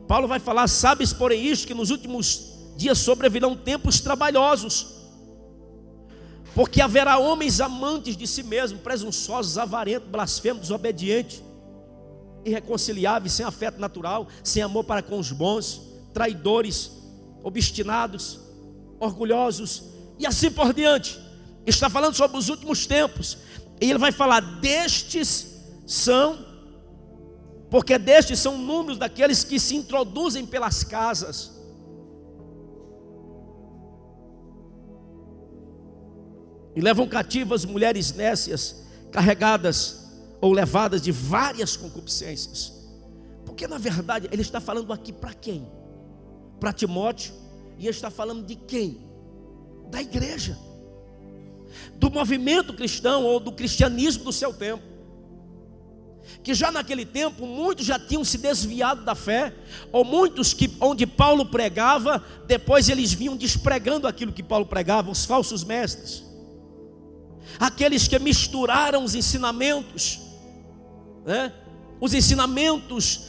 S1: Paulo vai falar: sabes, porém, isto, que nos últimos dias sobrevirão tempos trabalhosos, porque haverá homens amantes de si mesmos, presunçosos, avarentos, blasfemos, desobedientes, irreconciliáveis, sem afeto natural, sem amor para com os bons, traidores, obstinados, orgulhosos, e assim por diante. Está falando sobre os últimos tempos, e ele vai falar: destes são, porque destes são números daqueles que se introduzem pelas casas, e levam cativas mulheres nécias, carregadas ou levadas de várias concupiscências. Porque na verdade ele está falando aqui para quem? Para Timóteo. E ele está falando de quem? Da igreja, do movimento cristão ou do cristianismo do seu tempo, que já naquele tempo muitos já tinham se desviado da fé, ou muitos que onde Paulo pregava, depois eles vinham despregando aquilo que Paulo pregava, os falsos mestres, aqueles que misturaram os ensinamentos, né? Os ensinamentos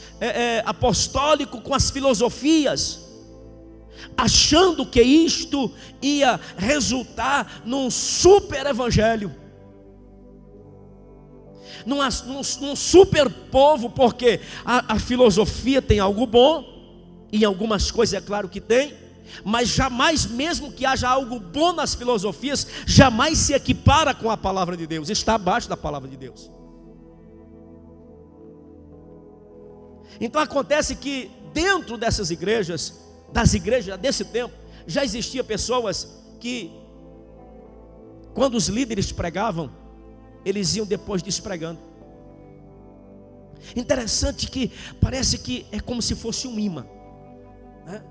S1: apostólicos com as filosofias, achando que isto ia resultar num super evangelho, num super povo, porque a filosofia tem algo bom, e em algumas coisas é claro que tem, mas jamais, mesmo que haja algo bom nas filosofias, jamais se equipara com a palavra de Deus, está abaixo da palavra de Deus. Então acontece que dentro dessas igrejas, das igrejas desse tempo, já existia pessoas que, quando os líderes pregavam, eles iam depois despregando. Interessante que parece que é como se fosse um imã, né?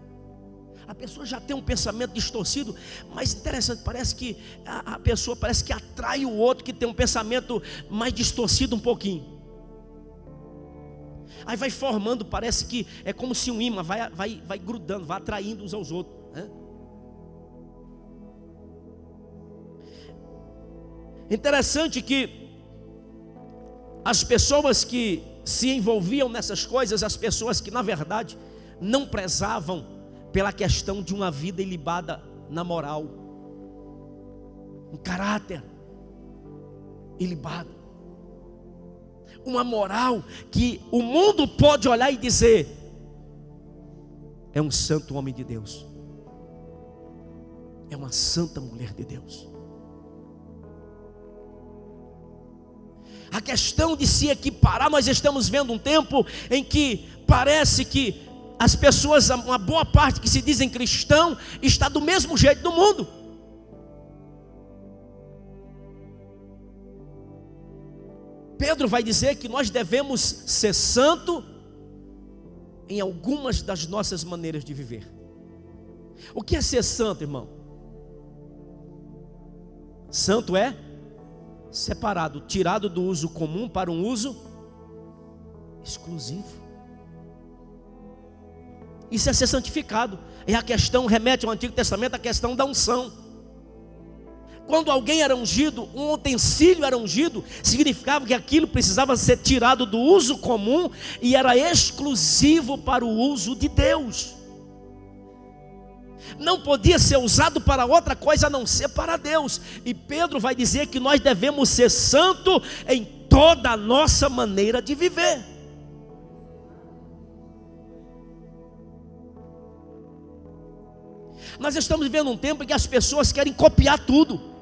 S1: A pessoa já tem um pensamento distorcido, mas interessante, parece que a pessoa parece que atrai o outro que tem um pensamento mais distorcido um pouquinho. Aí vai formando, parece que é como se um imã vai grudando, vai atraindo uns aos outros, né? Interessante que as pessoas que se envolviam nessas coisas, as pessoas que na verdade não prezavam pela questão de uma vida ilibada na moral, um caráter ilibado, uma moral que o mundo pode olhar e dizer: é um santo homem de Deus, é uma santa mulher de Deus. A questão de se equiparar, nós estamos vendo um tempo em que parece que as pessoas, uma boa parte que se dizem cristão, está do mesmo jeito do mundo. Pedro vai dizer que nós devemos ser santo em algumas das nossas maneiras de viver. O que é ser santo, irmão? Santo é separado, tirado do uso comum para um uso exclusivo. Isso é ser santificado. É a questão, remete ao Antigo Testamento, a questão da unção. Quando alguém era ungido, um utensílio era ungido, significava que aquilo precisava ser tirado do uso comum e era exclusivo para o uso de Deus. Não podia ser usado para outra coisa a não ser para Deus. E Pedro vai dizer que nós devemos ser santos em toda a nossa maneira de viver. Nós estamos vivendo um tempo em que as pessoas querem copiar tudo.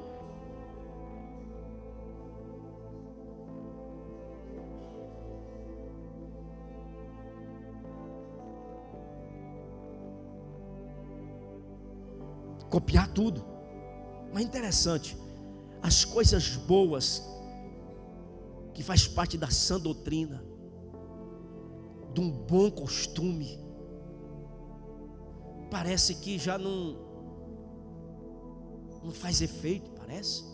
S1: copiar tudo. Mas é interessante, as coisas boas que faz parte da sã doutrina, de um bom costume, parece que já não faz efeito, parece.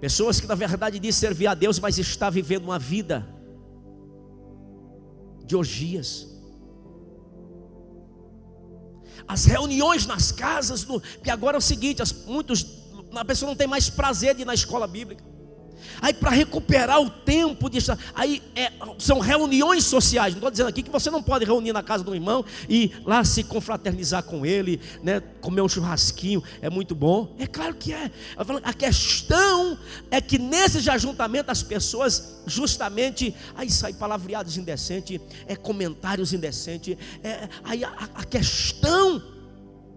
S1: Pessoas que na verdade dizem servir a Deus, mas está vivendo uma vida de orgias. As reuniões nas casas, que agora é o seguinte, a pessoa não tem mais prazer de ir na escola bíblica. Aí para recuperar o tempo de estar, são reuniões sociais. Não estou dizendo aqui que você não pode reunir na casa do irmão e lá se confraternizar com ele, né, comer um churrasquinho, é muito bom. É claro que é. A questão é que nesses ajuntamentos as pessoas justamente aí saem palavreados indecentes, comentários indecentes. Aí a questão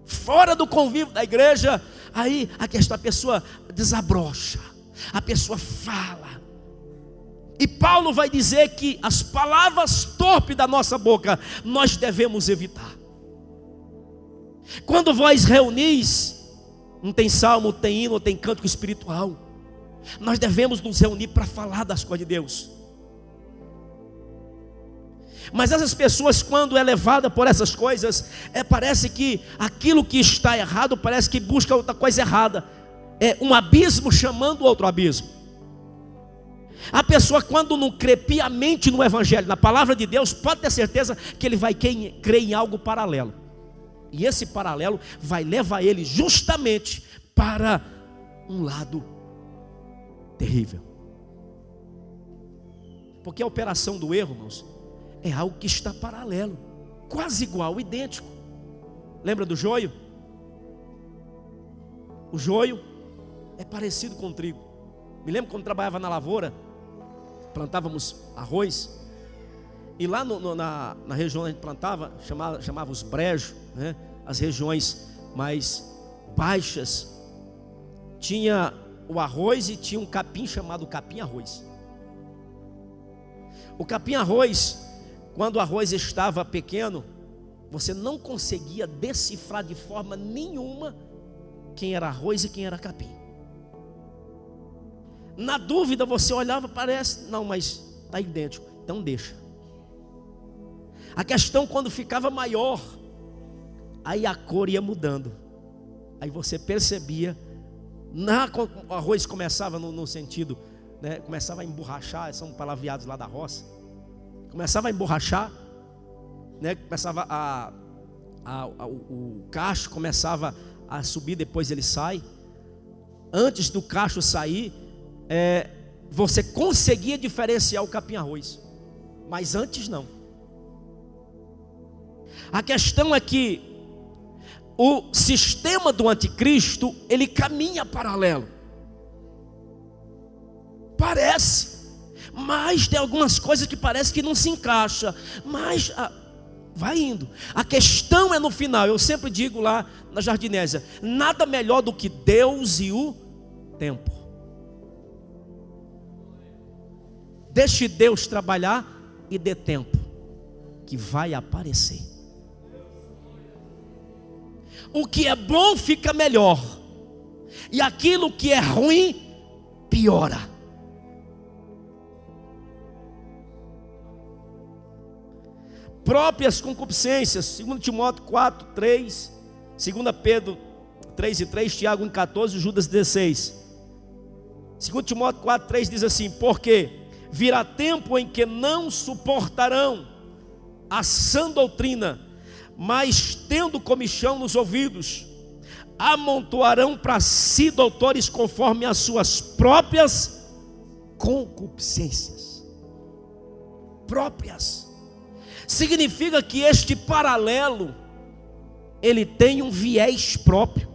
S1: fora do convívio da igreja, aí a pessoa desabrocha. A pessoa fala. E Paulo vai dizer que as palavras torpes da nossa boca nós devemos evitar. Quando vós reunis, não tem salmo, tem hino, tem cântico espiritual, nós devemos nos reunir para falar das coisas de Deus. Mas essas pessoas, quando é levada por essas coisas, parece que aquilo que está errado, parece que busca outra coisa errada. É um abismo chamando outro abismo. A pessoa, quando não crê piamente no Evangelho, na palavra de Deus, pode ter certeza que ele vai crer em algo paralelo. E esse paralelo vai levar ele justamente para um lado terrível. Porque a operação do erro, irmãos, é algo que está paralelo, quase igual, idêntico. Lembra do joio? O joio é parecido com o trigo. Me lembro quando trabalhava na lavoura, plantávamos arroz, e lá na região onde a gente plantava, chamava os brejos, né? As regiões mais baixas, tinha o arroz e tinha um capim chamado capim-arroz. O capim-arroz, quando o arroz estava pequeno, você não conseguia decifrar de forma nenhuma quem era arroz e quem era capim. Na dúvida você olhava, parece, não, mas está idêntico, então deixa. A questão, quando ficava maior, aí a cor ia mudando. Aí você percebia, o arroz começava no sentido, né, começava a emborrachar, são palavreados lá da roça. Começava a emborrachar, né, começava o cacho começava a subir, depois ele sai. Antes do cacho sair, você conseguia diferenciar o capim-arroz, mas antes não. A questão é que o sistema do anticristo, ele caminha paralelo. Parece, mas tem algumas coisas que parece que não se encaixa, mas vai indo. A questão é no final. Eu sempre digo lá na Jardinésia, nada melhor do que Deus e o tempo. Deixe Deus trabalhar e dê tempo, que vai aparecer. O que é bom fica melhor, e aquilo que é ruim piora. Próprias concupiscências, 2 Timóteo 4, 3, 2 Pedro 3 e 3, Tiago 14, Judas 16. 2 Timóteo 4, 3 diz assim: porque virá tempo em que não suportarão a sã doutrina, mas tendo comichão nos ouvidos, amontoarão para si doutores conforme as suas próprias concupiscências. Próprias. Significa que este paralelo, ele tem um viés próprio,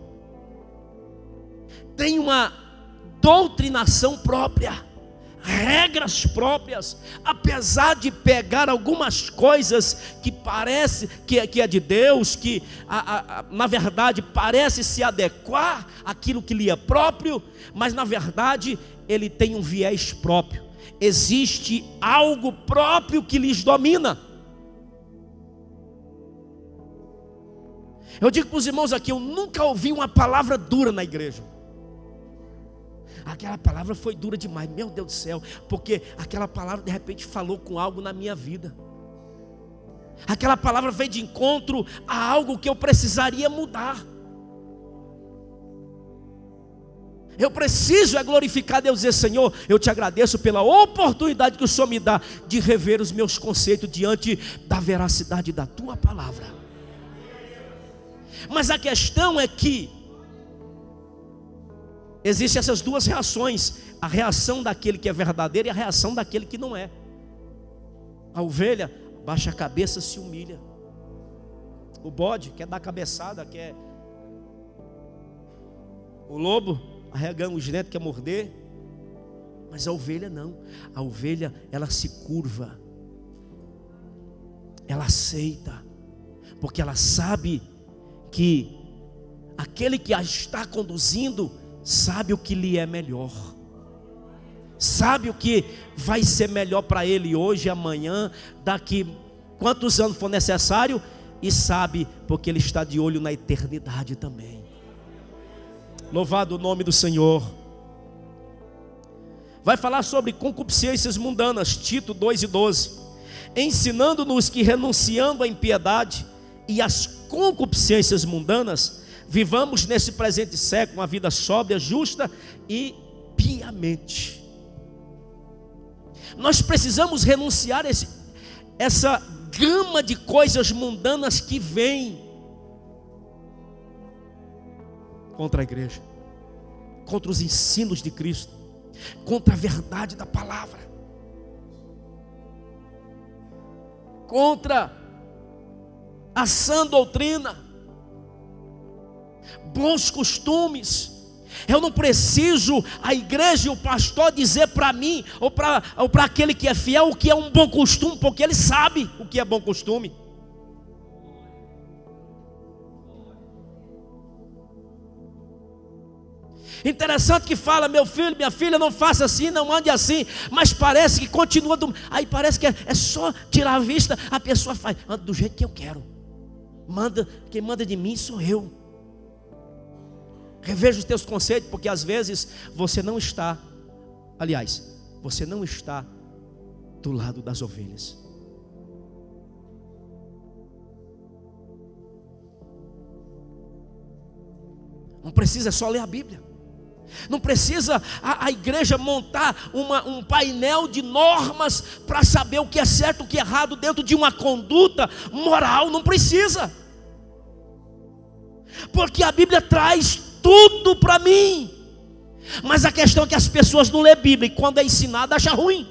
S1: tem uma doutrinação própria. regras próprias, apesar de pegar algumas coisas que parece que é de Deus, que na verdade parece se adequar àquilo que lhe é próprio, mas na verdade ele tem um viés próprio. Existe algo próprio que lhes domina. Eu digo para os irmãos aqui, eu nunca ouvi uma palavra dura na igreja. Aquela palavra foi dura demais, meu Deus do céu, porque aquela palavra de repente falou com algo na minha vida. Aquela palavra veio de encontro a algo que eu precisaria mudar. Eu preciso glorificar Deus e dizer: Senhor, eu te agradeço pela oportunidade que o Senhor me dá de rever os meus conceitos diante da veracidade da tua palavra. Mas a questão é que existem essas duas reações: a reação daquele que é verdadeiro e a reação daquele que não é. A ovelha baixa a cabeça, se humilha. O bode quer dar cabeçada, quer. O lobo arregando os dentes, quer morder. Mas a ovelha não. A ovelha, ela se curva, ela aceita, porque ela sabe que aquele que a está conduzindo sabe o que lhe é melhor, sabe o que vai ser melhor para ele hoje, amanhã, daqui quantos anos for necessário, e sabe porque ele está de olho na eternidade também. Louvado o nome do Senhor. Vai falar sobre concupiscências mundanas, Tito 2:12, ensinando-nos que, renunciando à impiedade e às concupiscências mundanas, vivamos nesse presente século uma vida sóbria, justa e piamente. Nós precisamos renunciar a essa gama de coisas mundanas que vem contra a igreja, contra os ensinos de Cristo, contra a verdade da palavra, contra a sã doutrina, bons costumes. Eu não preciso a igreja e o pastor dizer para mim ou para aquele que é fiel o que é um bom costume, porque ele sabe o que é bom costume. Interessante que fala: meu filho, minha filha, não faça assim, não ande assim, mas parece que continua aí parece que é só tirar a vista, a pessoa faz, anda do jeito que eu quero, quem manda de mim sou eu. Reveja os teus conceitos, porque às vezes você não está do lado das ovelhas. Não precisa só ler a Bíblia. Não precisa a igreja montar um painel de normas para saber o que é certo, o que é errado dentro de uma conduta moral. Não precisa, porque a Bíblia traz tudo para mim. Mas a questão é que as pessoas não lêem a Bíblia, e quando é ensinado acha ruim.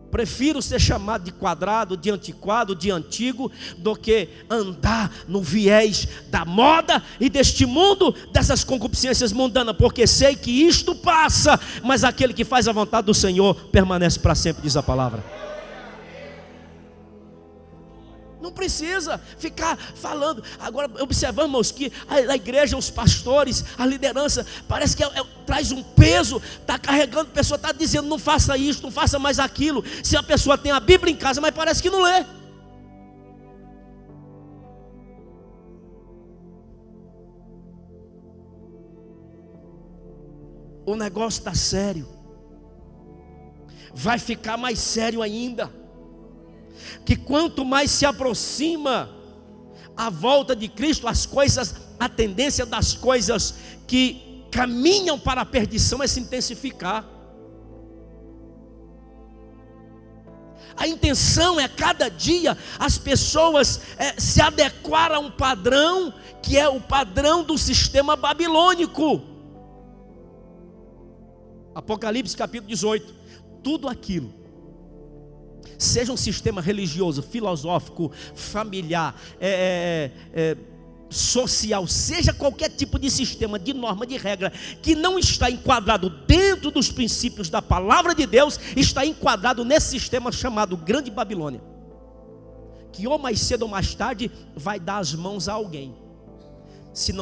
S1: Prefiro ser chamado de quadrado, de antiquado, de antigo, do que andar no viés da moda e deste mundo, dessas concupiscências mundanas, porque sei que isto passa, mas aquele que faz a vontade do Senhor permanece para sempre, diz a palavra. Não precisa ficar falando. Agora observamos que a igreja, os pastores, a liderança, parece que traz um peso, está carregando, a pessoa está dizendo: não faça isso, não faça mais aquilo. Se a pessoa tem a Bíblia em casa, mas parece que não lê. O negócio está sério, vai ficar mais sério ainda. Que quanto mais se aproxima a volta de Cristo, a tendência das coisas que caminham para a perdição é se intensificar. A intenção é cada dia as pessoas se adequar a um padrão que é o padrão do sistema babilônico. Apocalipse capítulo 18. Tudo aquilo, seja um sistema religioso, filosófico, familiar, social, seja qualquer tipo de sistema, de norma, de regra, que não está enquadrado dentro dos princípios da palavra de Deus, está enquadrado nesse sistema chamado Grande Babilônia, que ou mais cedo ou mais tarde vai dar as mãos a alguém. Se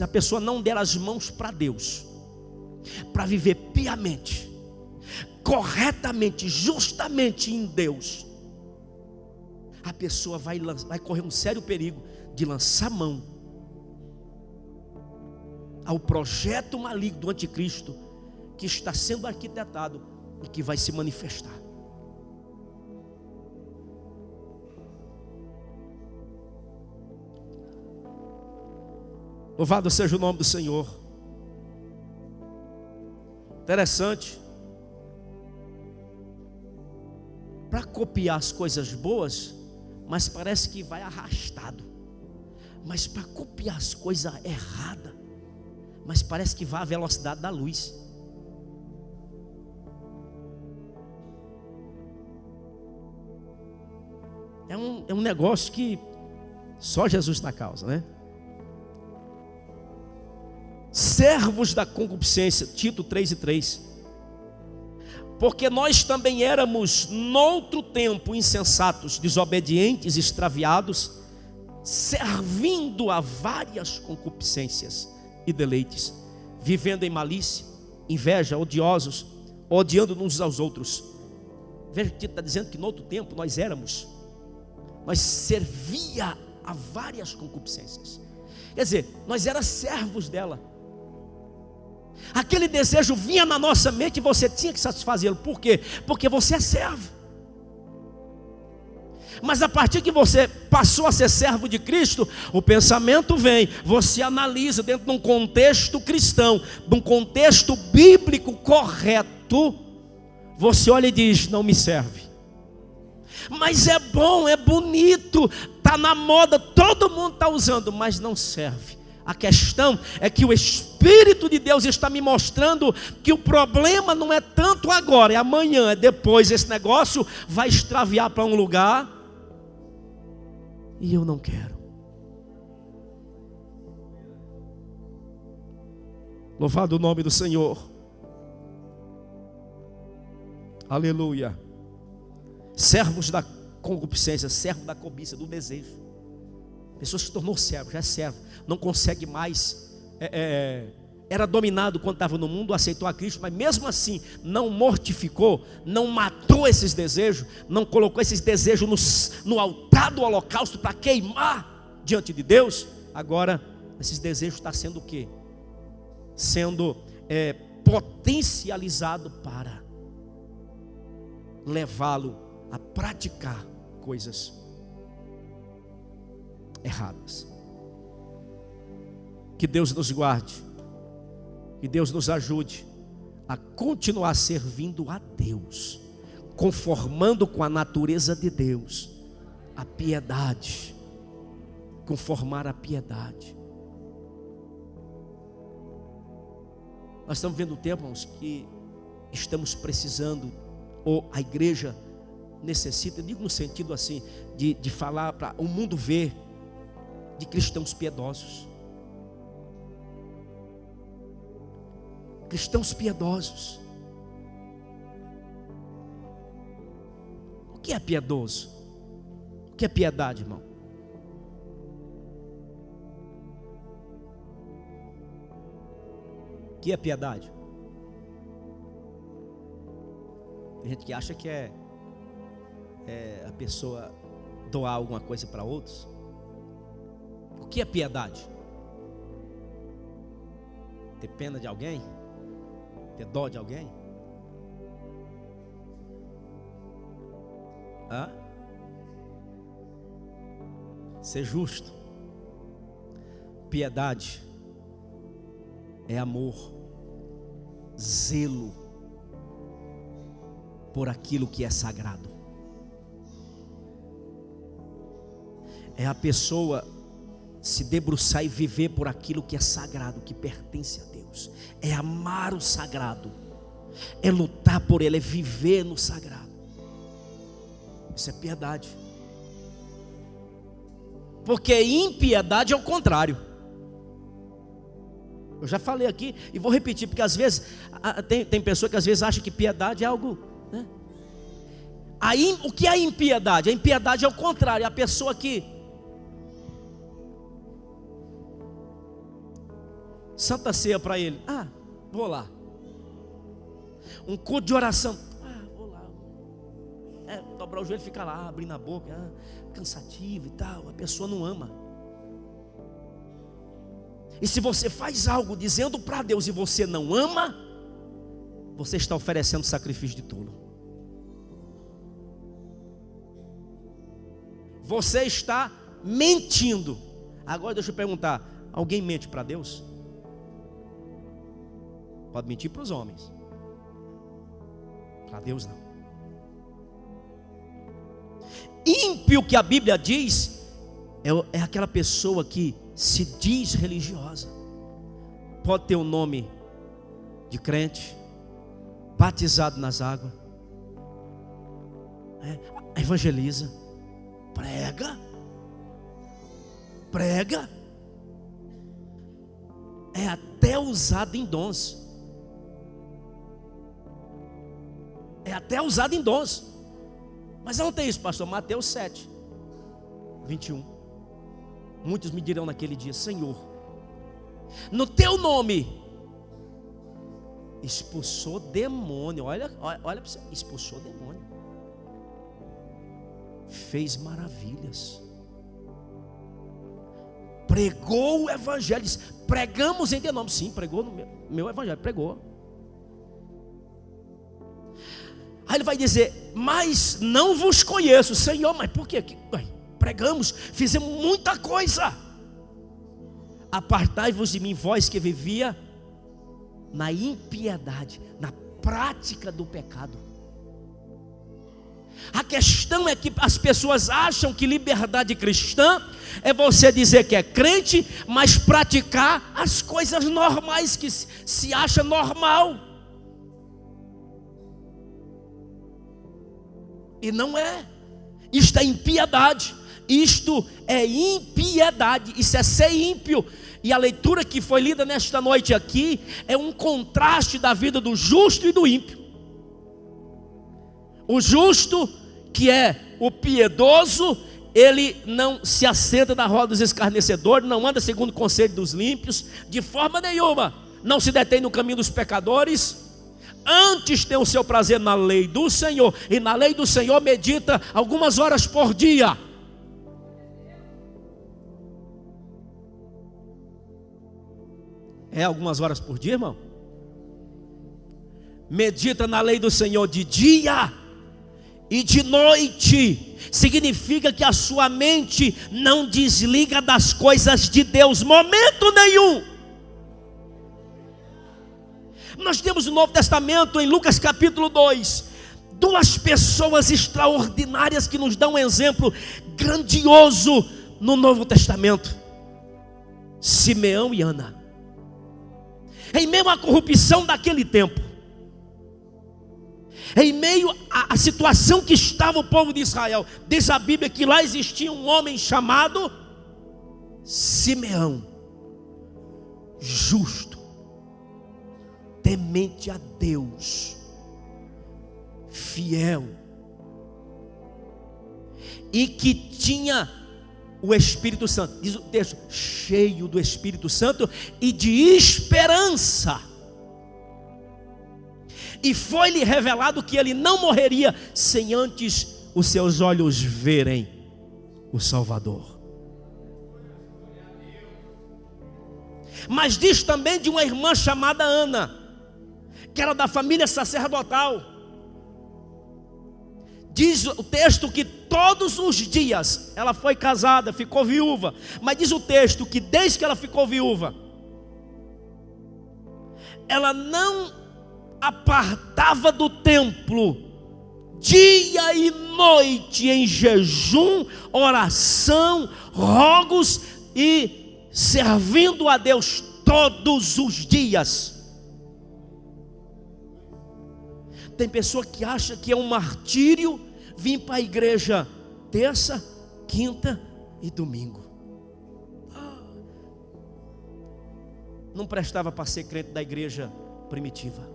S1: a pessoa não der as mãos para Deus, para viver piamente, corretamente, justamente em Deus, a pessoa vai correr um sério perigo de lançar mão ao projeto maligno do anticristo, que está sendo arquitetado e que vai se manifestar. Louvado seja o nome do Senhor. Interessante. Para copiar as coisas boas, mas parece que vai arrastado. Mas para copiar as coisas erradas, mas parece que vai à velocidade da luz. É um negócio que só Jesus na causa, né? Servos da concupiscência, Tito 3:3. Porque nós também éramos noutro tempo insensatos, desobedientes, extraviados, servindo a várias concupiscências e deleites, vivendo em malícia, inveja, odiosos, odiando uns aos outros. Veja que está dizendo que no outro tempo nós servia a várias concupiscências. Quer dizer, nós éramos servos dela. Aquele desejo vinha na nossa mente e você tinha que satisfazê-lo. Por quê? Porque você é servo. Mas a partir que você passou a ser servo de Cristo, o pensamento vem, você analisa dentro de um contexto cristão, de um contexto bíblico correto, você olha e diz: não me serve. Mas é bom, é bonito, está na moda, todo mundo está usando, mas não serve. A questão é que o Espírito de Deus está me mostrando que o problema não é tanto agora, é amanhã, é depois. Esse negócio vai extraviar para um lugar e eu não quero. Louvado o nome do Senhor. Aleluia. Servos da concupiscência, servo da cobiça, do desejo. A pessoa se tornou servo, já é servo, não consegue mais. Era dominado quando estava no mundo, aceitou a Cristo, mas mesmo assim não mortificou, não matou esses desejos, não colocou esses desejos no altar do holocausto para queimar diante de Deus. Agora esses desejos estão sendo o quê? Sendo potencializado para levá-lo a praticar coisas erradas. Que Deus nos guarde, que Deus nos ajude a continuar servindo a Deus, conformando com a natureza de Deus, a piedade, conformar a piedade. Nós estamos vendo um tempo, irmãos, que estamos precisando, ou a igreja necessita, eu digo no sentido assim, de falar para o mundo ver, de cristãos piedosos. Cristãos piedosos. O que é piedoso? O que é piedade, irmão? O que é piedade? Tem gente que acha que é a pessoa doar alguma coisa para outros. O que é piedade? Ter pena de alguém? Ter dó de alguém? Ser justo. Piedade é amor, zelo por aquilo que é sagrado. É a pessoa se debruçar e viver por aquilo que é sagrado, que pertence a Deus. É amar o sagrado, é lutar por ele, é viver no sagrado. Isso é piedade. Porque impiedade é o contrário. Eu já falei aqui e vou repetir, porque às vezes tem pessoa que às vezes acha que piedade é algo, né? O que é impiedade? A impiedade é o contrário, é a pessoa que Santa Ceia para ele, vou lá. Um culto de oração, vou lá. Dobrar o joelho e ficar lá, abrindo a boca, cansativo e tal. A pessoa não ama. E se você faz algo dizendo para Deus e você não ama, você está oferecendo sacrifício de tolo. Você está mentindo. Agora deixa eu perguntar, alguém mente para Deus? Pode mentir para os homens, para Deus não. Ímpio, que a Bíblia diz, é aquela pessoa que se diz religiosa, pode ter o nome de crente, batizado nas águas, evangeliza, prega, é até usado em dons, mas não tem isso, pastor. Mateus 7, 21. Muitos me dirão naquele dia: Senhor, no teu nome expulsou demônio. Olha para você, expulsou demônio, fez maravilhas, pregou o evangelho. Pregamos em teu nome. Sim, pregou no meu evangelho, pregou. Aí ele vai dizer: mas não vos conheço. Senhor, mas por quê? Pregamos, fizemos muita coisa. Apartai-vos de mim, vós que vivia na impiedade, na prática do pecado. A questão é que as pessoas acham que liberdade cristã é você dizer que é crente, mas praticar as coisas normais que se acha normal. E não é. Isto é impiedade. Isto é impiedade. Isso é ser ímpio. E a leitura que foi lida nesta noite aqui é um contraste da vida do justo e do ímpio. O justo, que é o piedoso, ele não se assenta na roda dos escarnecedores, não anda segundo o conselho dos ímpios, de forma nenhuma, não se detém no caminho dos pecadores. Antes tem o seu prazer na lei do Senhor, e na lei do Senhor medita algumas horas por dia. É algumas horas por dia, irmão? Medita na lei do Senhor de dia e de noite. Significa que a sua mente não desliga das coisas de Deus, momento nenhum. Nós temos no Novo Testamento, em Lucas capítulo 2, duas pessoas extraordinárias que nos dão um exemplo grandioso no Novo Testamento: Simeão e Ana. Em meio à corrupção daquele tempo, em meio à situação que estava o povo de Israel, diz a Bíblia que lá existia um homem chamado Simeão, justo, temente a Deus, fiel, e que tinha o Espírito Santo, diz o texto, cheio do Espírito Santo e de esperança. E foi-lhe revelado que ele não morreria sem antes os seus olhos verem o Salvador. Mas diz também de uma irmã chamada Ana, que era da família sacerdotal. Diz o texto que todos os dias ela foi casada, ficou viúva. Mas diz o texto que desde que ela ficou viúva, ela não apartava do templo, dia e noite, em jejum, oração, rogos e servindo a Deus todos os dias. Tem pessoa que acha que é um martírio vir para a igreja terça, quinta e domingo. não prestava para ser crente da igreja primitiva.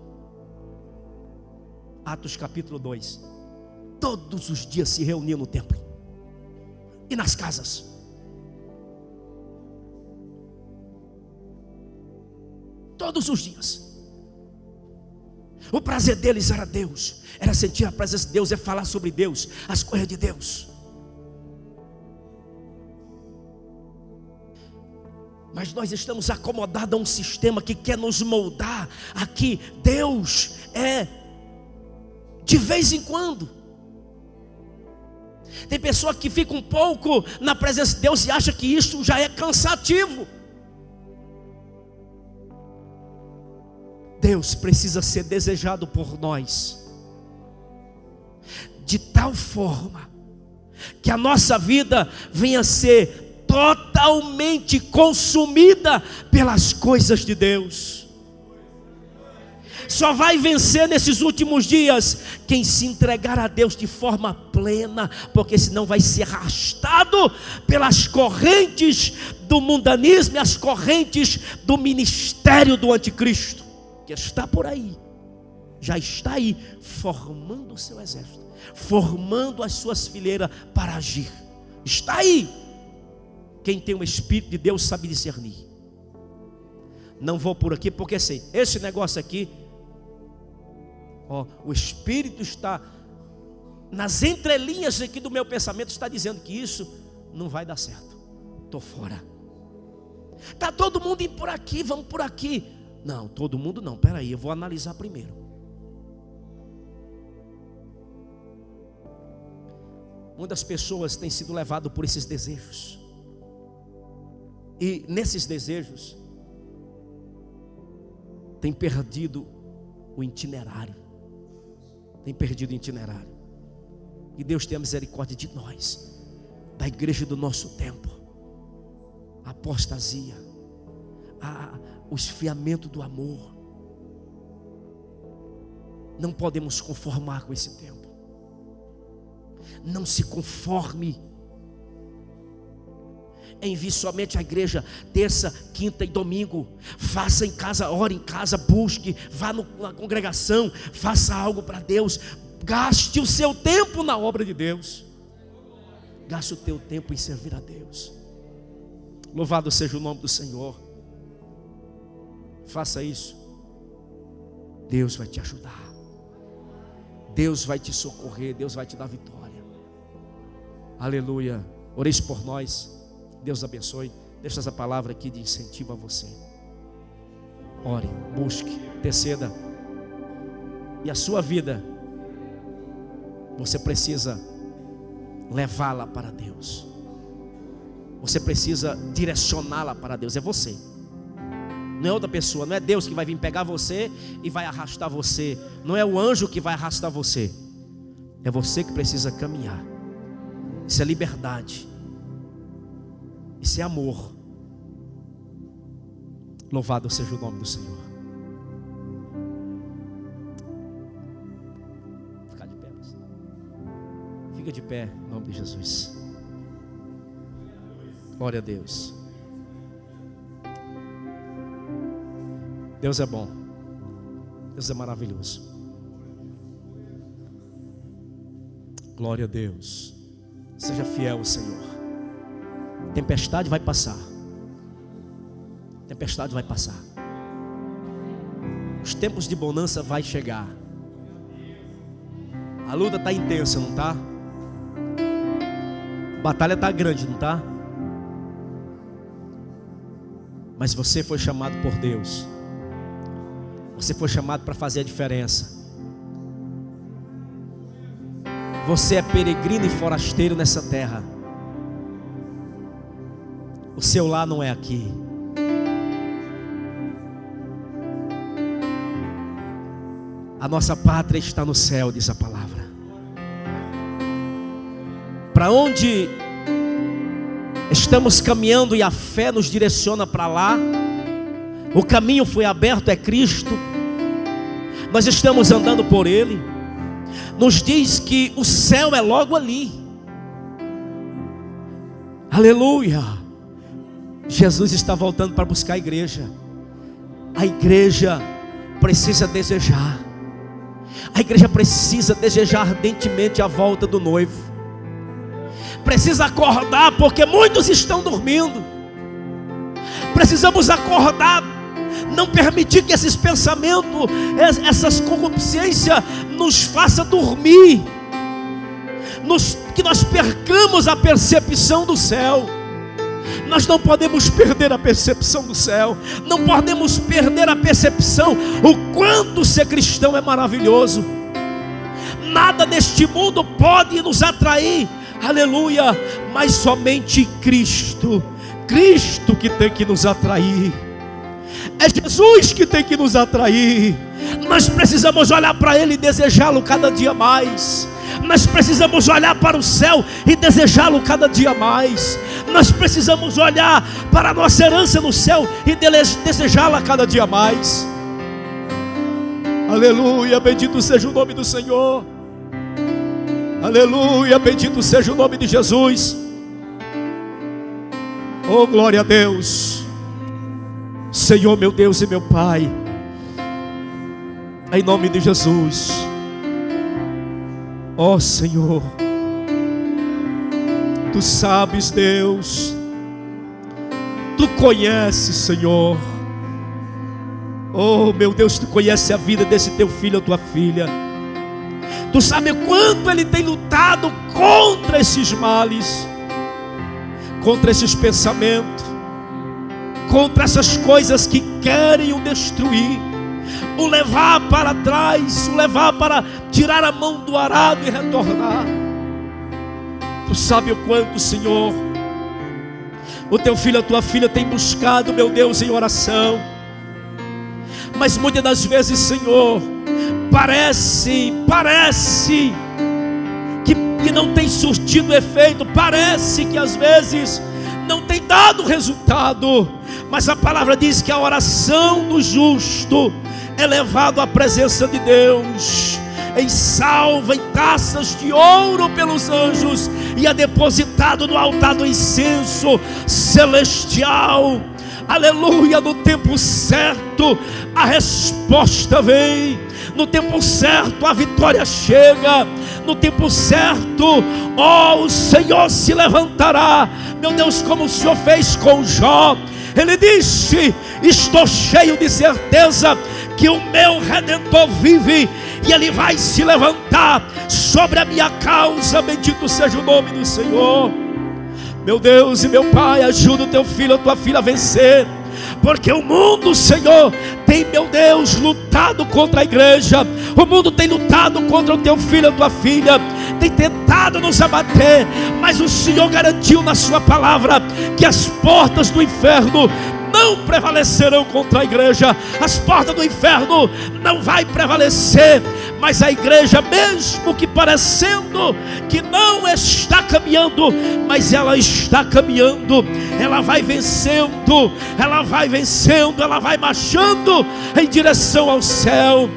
S1: Atos capítulo 2. Todos os dias se reuniam no templo e nas casas. Todos os dias. O prazer deles era Deus, era sentir a presença de Deus, é falar sobre Deus, as coisas de Deus. Mas nós estamos acomodados a um sistema que quer nos moldar aqui. Deus é de vez em quando. Tem pessoa que fica um pouco na presença de Deus e acha que isso já é cansativo. Deus precisa ser desejado por nós de tal forma que a nossa vida venha a ser totalmente consumida pelas coisas de Deus. Só vai vencer nesses últimos dias quem se entregar a Deus de forma plena, porque senão vai ser arrastado pelas correntes do mundanismo e as correntes do ministério do anticristo, que está por aí, já está aí, formando o seu exército, formando as suas fileiras para agir. Está aí. Quem tem o Espírito de Deus sabe discernir. Não vou por aqui, porque sei, esse negócio aqui, ó, o Espírito está nas entrelinhas aqui do meu pensamento, está dizendo que isso não vai dar certo. Estou fora. Está todo mundo indo por aqui, vamos por aqui. Não, todo mundo não, peraí, eu vou analisar primeiro. Muitas pessoas têm sido levadas por esses desejos. E nesses desejos tem perdido o itinerário. Tem perdido o itinerário. E Deus tenha misericórdia de nós, da igreja do nosso tempo. A apostasia, o esfriamento do amor. Não podemos conformar com esse tempo. Não se conforme. Envie somente a igreja terça, quinta e domingo. Faça em casa, ore em casa, busque, vá na congregação, faça algo para Deus. Gaste o seu tempo na obra de Deus. Gaste o teu tempo em servir a Deus. Louvado seja o nome do Senhor. Faça isso. Deus vai te ajudar. Deus vai te socorrer. Deus vai te dar vitória. Aleluia. Oreis por nós. Deus abençoe. Deixa essa palavra aqui de incentivo a você. Ore, busque, interceda. E a sua vida, você precisa levá-la para Deus. Você precisa direcioná-la para Deus. É você, não é outra pessoa. Não é Deus que vai vir pegar você e vai arrastar você. Não é o anjo que vai arrastar você. É você que precisa caminhar. Isso é liberdade. Isso é amor. Louvado seja o nome do Senhor. Ficar de pé. Fica de pé em nome de Jesus. Glória a Deus. Deus é bom. Deus é maravilhoso. Glória a Deus. Seja fiel ao Senhor. Tempestade vai passar. Tempestade vai passar. Os tempos de bonança vai chegar. A luta está intensa, não está? A batalha está grande, não está? Mas você foi chamado por Deus. Você foi chamado para fazer a diferença. Você é peregrino e forasteiro nessa terra. O seu lar não é aqui. A nossa pátria está no céu, diz a palavra. Para onde estamos caminhando e a fé nos direciona para lá. O caminho foi aberto, é Cristo. Nós estamos andando por Ele. Nos diz que o céu é logo ali. Aleluia. Jesus está voltando para buscar a igreja. A igreja precisa desejar. A igreja precisa desejar ardentemente a volta do noivo. Precisa acordar, porque muitos estão dormindo. Precisamos acordar, não permitir que esses pensamentos, essas concupiscências nos façam dormir, que nós percamos a percepção do céu. Nós não podemos perder a percepção do céu, não podemos perder a percepção o quanto ser cristão é maravilhoso. Nada neste mundo pode nos atrair, aleluia, mas somente Cristo. Cristo que tem que nos atrair, é Jesus que tem que nos atrair. Nós precisamos olhar para Ele e desejá-lo cada dia mais. Nós precisamos olhar para o céu e desejá-lo cada dia mais. Nós precisamos olhar para a nossa herança no céu e desejá-la cada dia mais. Aleluia, bendito seja o nome do Senhor. Aleluia, bendito seja o nome de Jesus. Oh, glória a Deus. Senhor, meu Deus e meu Pai, em nome de Jesus. Ó Senhor, Tu sabes, Deus, Tu conheces, Senhor. Oh meu Deus, Tu conheces a vida desse Teu filho ou Tua filha. Tu sabe o quanto ele tem lutado contra esses males, contra esses pensamentos, contra essas coisas que querem o destruir, o levar para trás, o levar para tirar a mão do arado e retornar. Tu sabe o quanto, Senhor, o Teu filho, a Tua filha tem buscado, meu Deus, em oração. Mas muitas das vezes, Senhor, parece que não tem surtido efeito, parece que às vezes não tem dado resultado. Mas a palavra diz que a oração do justo é levado à presença de Deus, em salva, em taças de ouro pelos anjos, e é depositado no altar do incenso celestial. Aleluia, no tempo certo a resposta vem, no tempo certo a vitória chega, no tempo certo, ó, o Senhor se levantará, meu Deus, como o Senhor fez com Jó. Ele disse: estou cheio de certeza que o meu Redentor vive, e Ele vai se levantar sobre a minha causa. Bendito seja o nome do Senhor. Meu Deus e meu Pai, ajuda o Teu filho, a Tua filha a vencer, porque o mundo, Senhor, tem, meu Deus, lutado contra a igreja. O mundo tem lutado contra o Teu filho, a Tua filha, tem tentado nos abater, mas o Senhor garantiu na Sua palavra que as portas do inferno não prevalecerão contra a igreja. As portas do inferno não vai prevalecer, mas a igreja, mesmo que parecendo que não está caminhando, mas ela está caminhando, ela vai vencendo, ela vai vencendo, ela vai marchando em direção ao céu.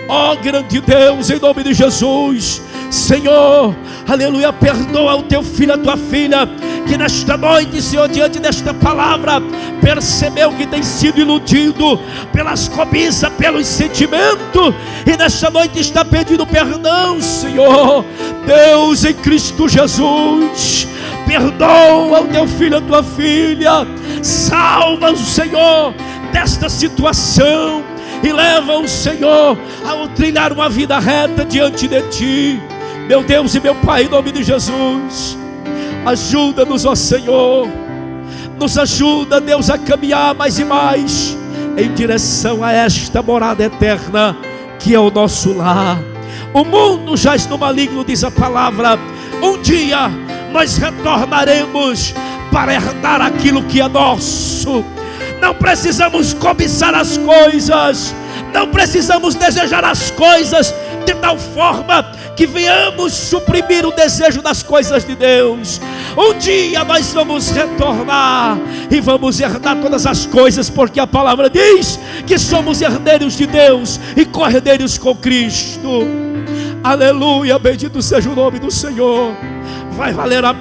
S1: Ó grande Deus, em nome de Jesus, Senhor, aleluia, perdoa o Teu filho, a Tua filha, que nesta noite, Senhor, diante desta palavra, percebeu que tem sido iludido pelas cobiças, pelos sentimentos, e nesta noite está pedindo perdão, Senhor. Deus, em Cristo Jesus, perdoa o Teu filho, a Tua filha, salva o Senhor desta situação, e leva o Senhor a trilhar uma vida reta diante de Ti. Meu Deus e meu Pai, em nome de Jesus, ajuda-nos, ó Senhor, nos ajuda, Deus, a caminhar mais e mais em direção a esta morada eterna, que é o nosso lar. O mundo jaz no maligno, diz a palavra. Um dia nós retornaremos para herdar aquilo que é nosso. Não precisamos cobiçar as coisas, não precisamos desejar as coisas de tal forma que venhamos suprimir o desejo das coisas de Deus. Um dia nós vamos retornar e vamos herdar todas as coisas, porque a palavra diz que somos herdeiros de Deus e co-herdeiros com Cristo. Aleluia, bendito seja o nome do Senhor. Vai valer a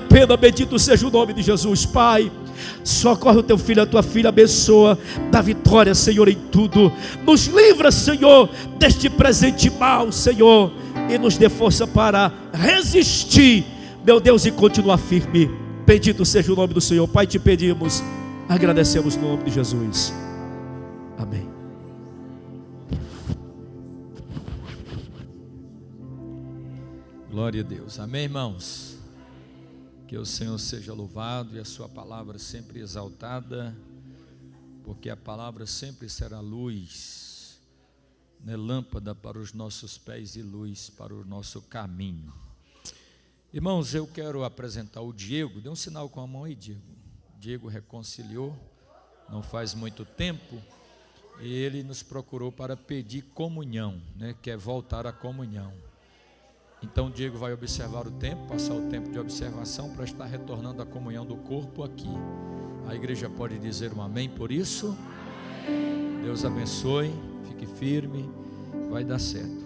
S1: pena, bendito seja o nome de Jesus. Pai, Socorre o teu filho, a tua filha, abençoa, dá vitória, Senhor, em tudo. Nos livra, Senhor, deste presente mal, Senhor, e nos dê força para resistir, meu Deus, e continuar firme. Bendito seja o nome do Senhor. Pai, te pedimos, agradecemos no nome de Jesus. Amém.
S2: Glória a Deus. Amém, irmãos? Que o Senhor seja louvado e a sua palavra sempre exaltada, porque a palavra sempre será luz, né? Lâmpada para os nossos pés e luz para o nosso caminho. Irmãos, eu quero apresentar o Diego. Dê um sinal com a mão aí, Diego. Diego reconciliou não faz muito tempo e ele nos procurou para pedir comunhão, né? Quer voltar à comunhão. Então Diego vai observar o tempo, passar o tempo de observação para estar retornando à comunhão do corpo aqui. A igreja pode dizer um amém por isso? Deus abençoe, fique firme, vai dar certo.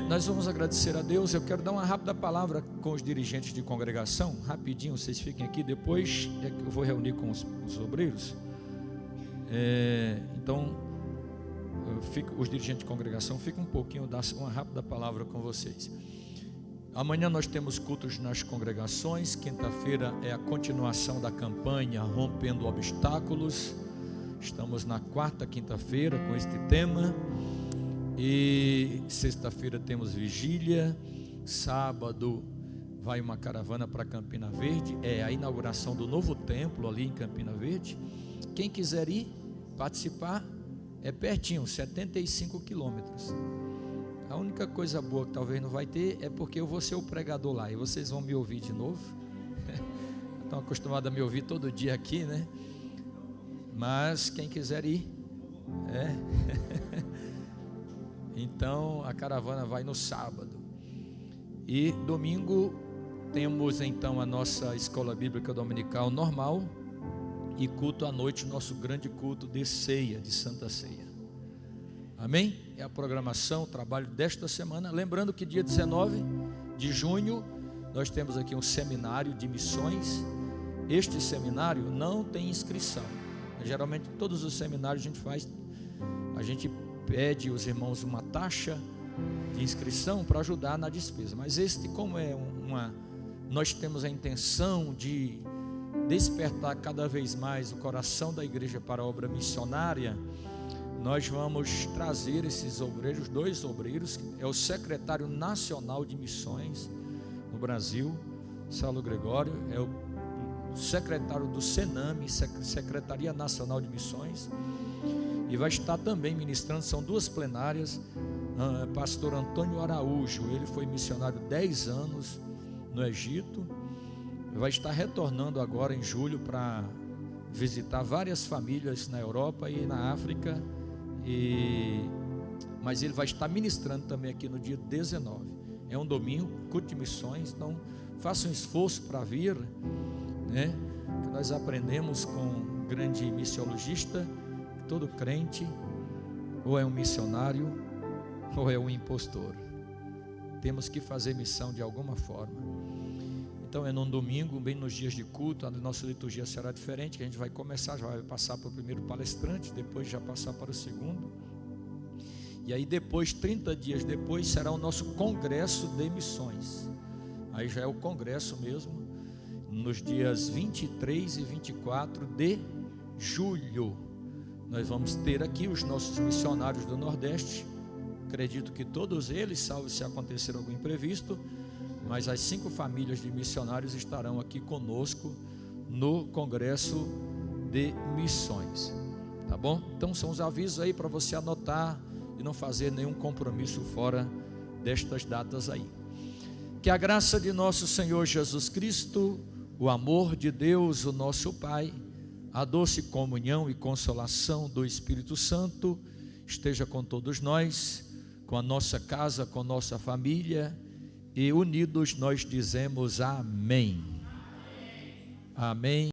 S2: Nós vamos agradecer a Deus. Eu quero dar uma rápida palavra com os dirigentes de congregação, rapidinho, vocês fiquem aqui, depois eu vou reunir com os obreiros. Então os dirigentes de congregação ficam um pouquinho, dar uma rápida palavra com vocês. Amanhã nós temos cultos nas congregações. Quinta-feira é a continuação da campanha Rompendo Obstáculos. Estamos na quarta quinta-feira com este tema. E sexta-feira temos vigília. Sábado vai uma caravana para Campina Verde. É a inauguração do novo templo ali em Campina Verde. Quem quiser ir participar, é pertinho, 75 quilômetros. A única coisa boa que talvez não vai ter é porque eu vou ser o pregador lá e vocês vão me ouvir de novo. Estão acostumados a me ouvir todo dia aqui, né? Mas quem quiser ir, Então a caravana vai no sábado. E domingo temos então a nossa escola bíblica dominical normal. E culto à noite, nosso grande culto de ceia, de Santa Ceia. Amém? É a programação, o trabalho desta semana. Lembrando que dia 19 de junho, nós temos aqui um seminário de missões. Este seminário não tem inscrição. Geralmente todos os seminários a gente pede aos irmãos uma taxa de inscrição para ajudar na despesa. Mas este, como nós temos a intenção de despertar cada vez mais o coração da igreja para a obra missionária, nós vamos trazer esses obreiros, 2 obreiros, é o secretário nacional de missões no Brasil, Saulo Gregório, é o secretário do Sename, Secretaria Nacional de Missões, e vai estar também ministrando, são 2 plenárias, pastor Antônio Araújo, ele foi missionário 10 anos no Egito, vai estar retornando agora em julho para visitar várias famílias na Europa e na África, mas ele vai estar ministrando também aqui no dia 19, é um domingo, culto de missões. Então faça um esforço para vir, né? Que nós aprendemos com um grande missiologista, que todo crente ou é um missionário ou é um impostor, temos que fazer missão de alguma forma. Então é num domingo, bem nos dias de culto, a nossa liturgia será diferente, que a gente vai começar, já vai passar para o primeiro palestrante, depois já passar para o segundo, e aí depois, 30 dias depois, será o nosso congresso de missões. Aí já é o congresso mesmo, nos dias 23 e 24 de julho. Nós vamos ter aqui os nossos missionários do Nordeste, acredito que todos eles, salvo se acontecer algum imprevisto, mas as 5 famílias de missionários estarão aqui conosco no congresso de missões, tá bom? Então são os avisos aí para você anotar e não fazer nenhum compromisso fora destas datas aí. Que a graça de nosso Senhor Jesus Cristo, o amor de Deus, o nosso Pai, a doce comunhão e consolação do Espírito Santo esteja com todos nós, com a nossa casa, com nossa família. E unidos nós dizemos amém. Amém.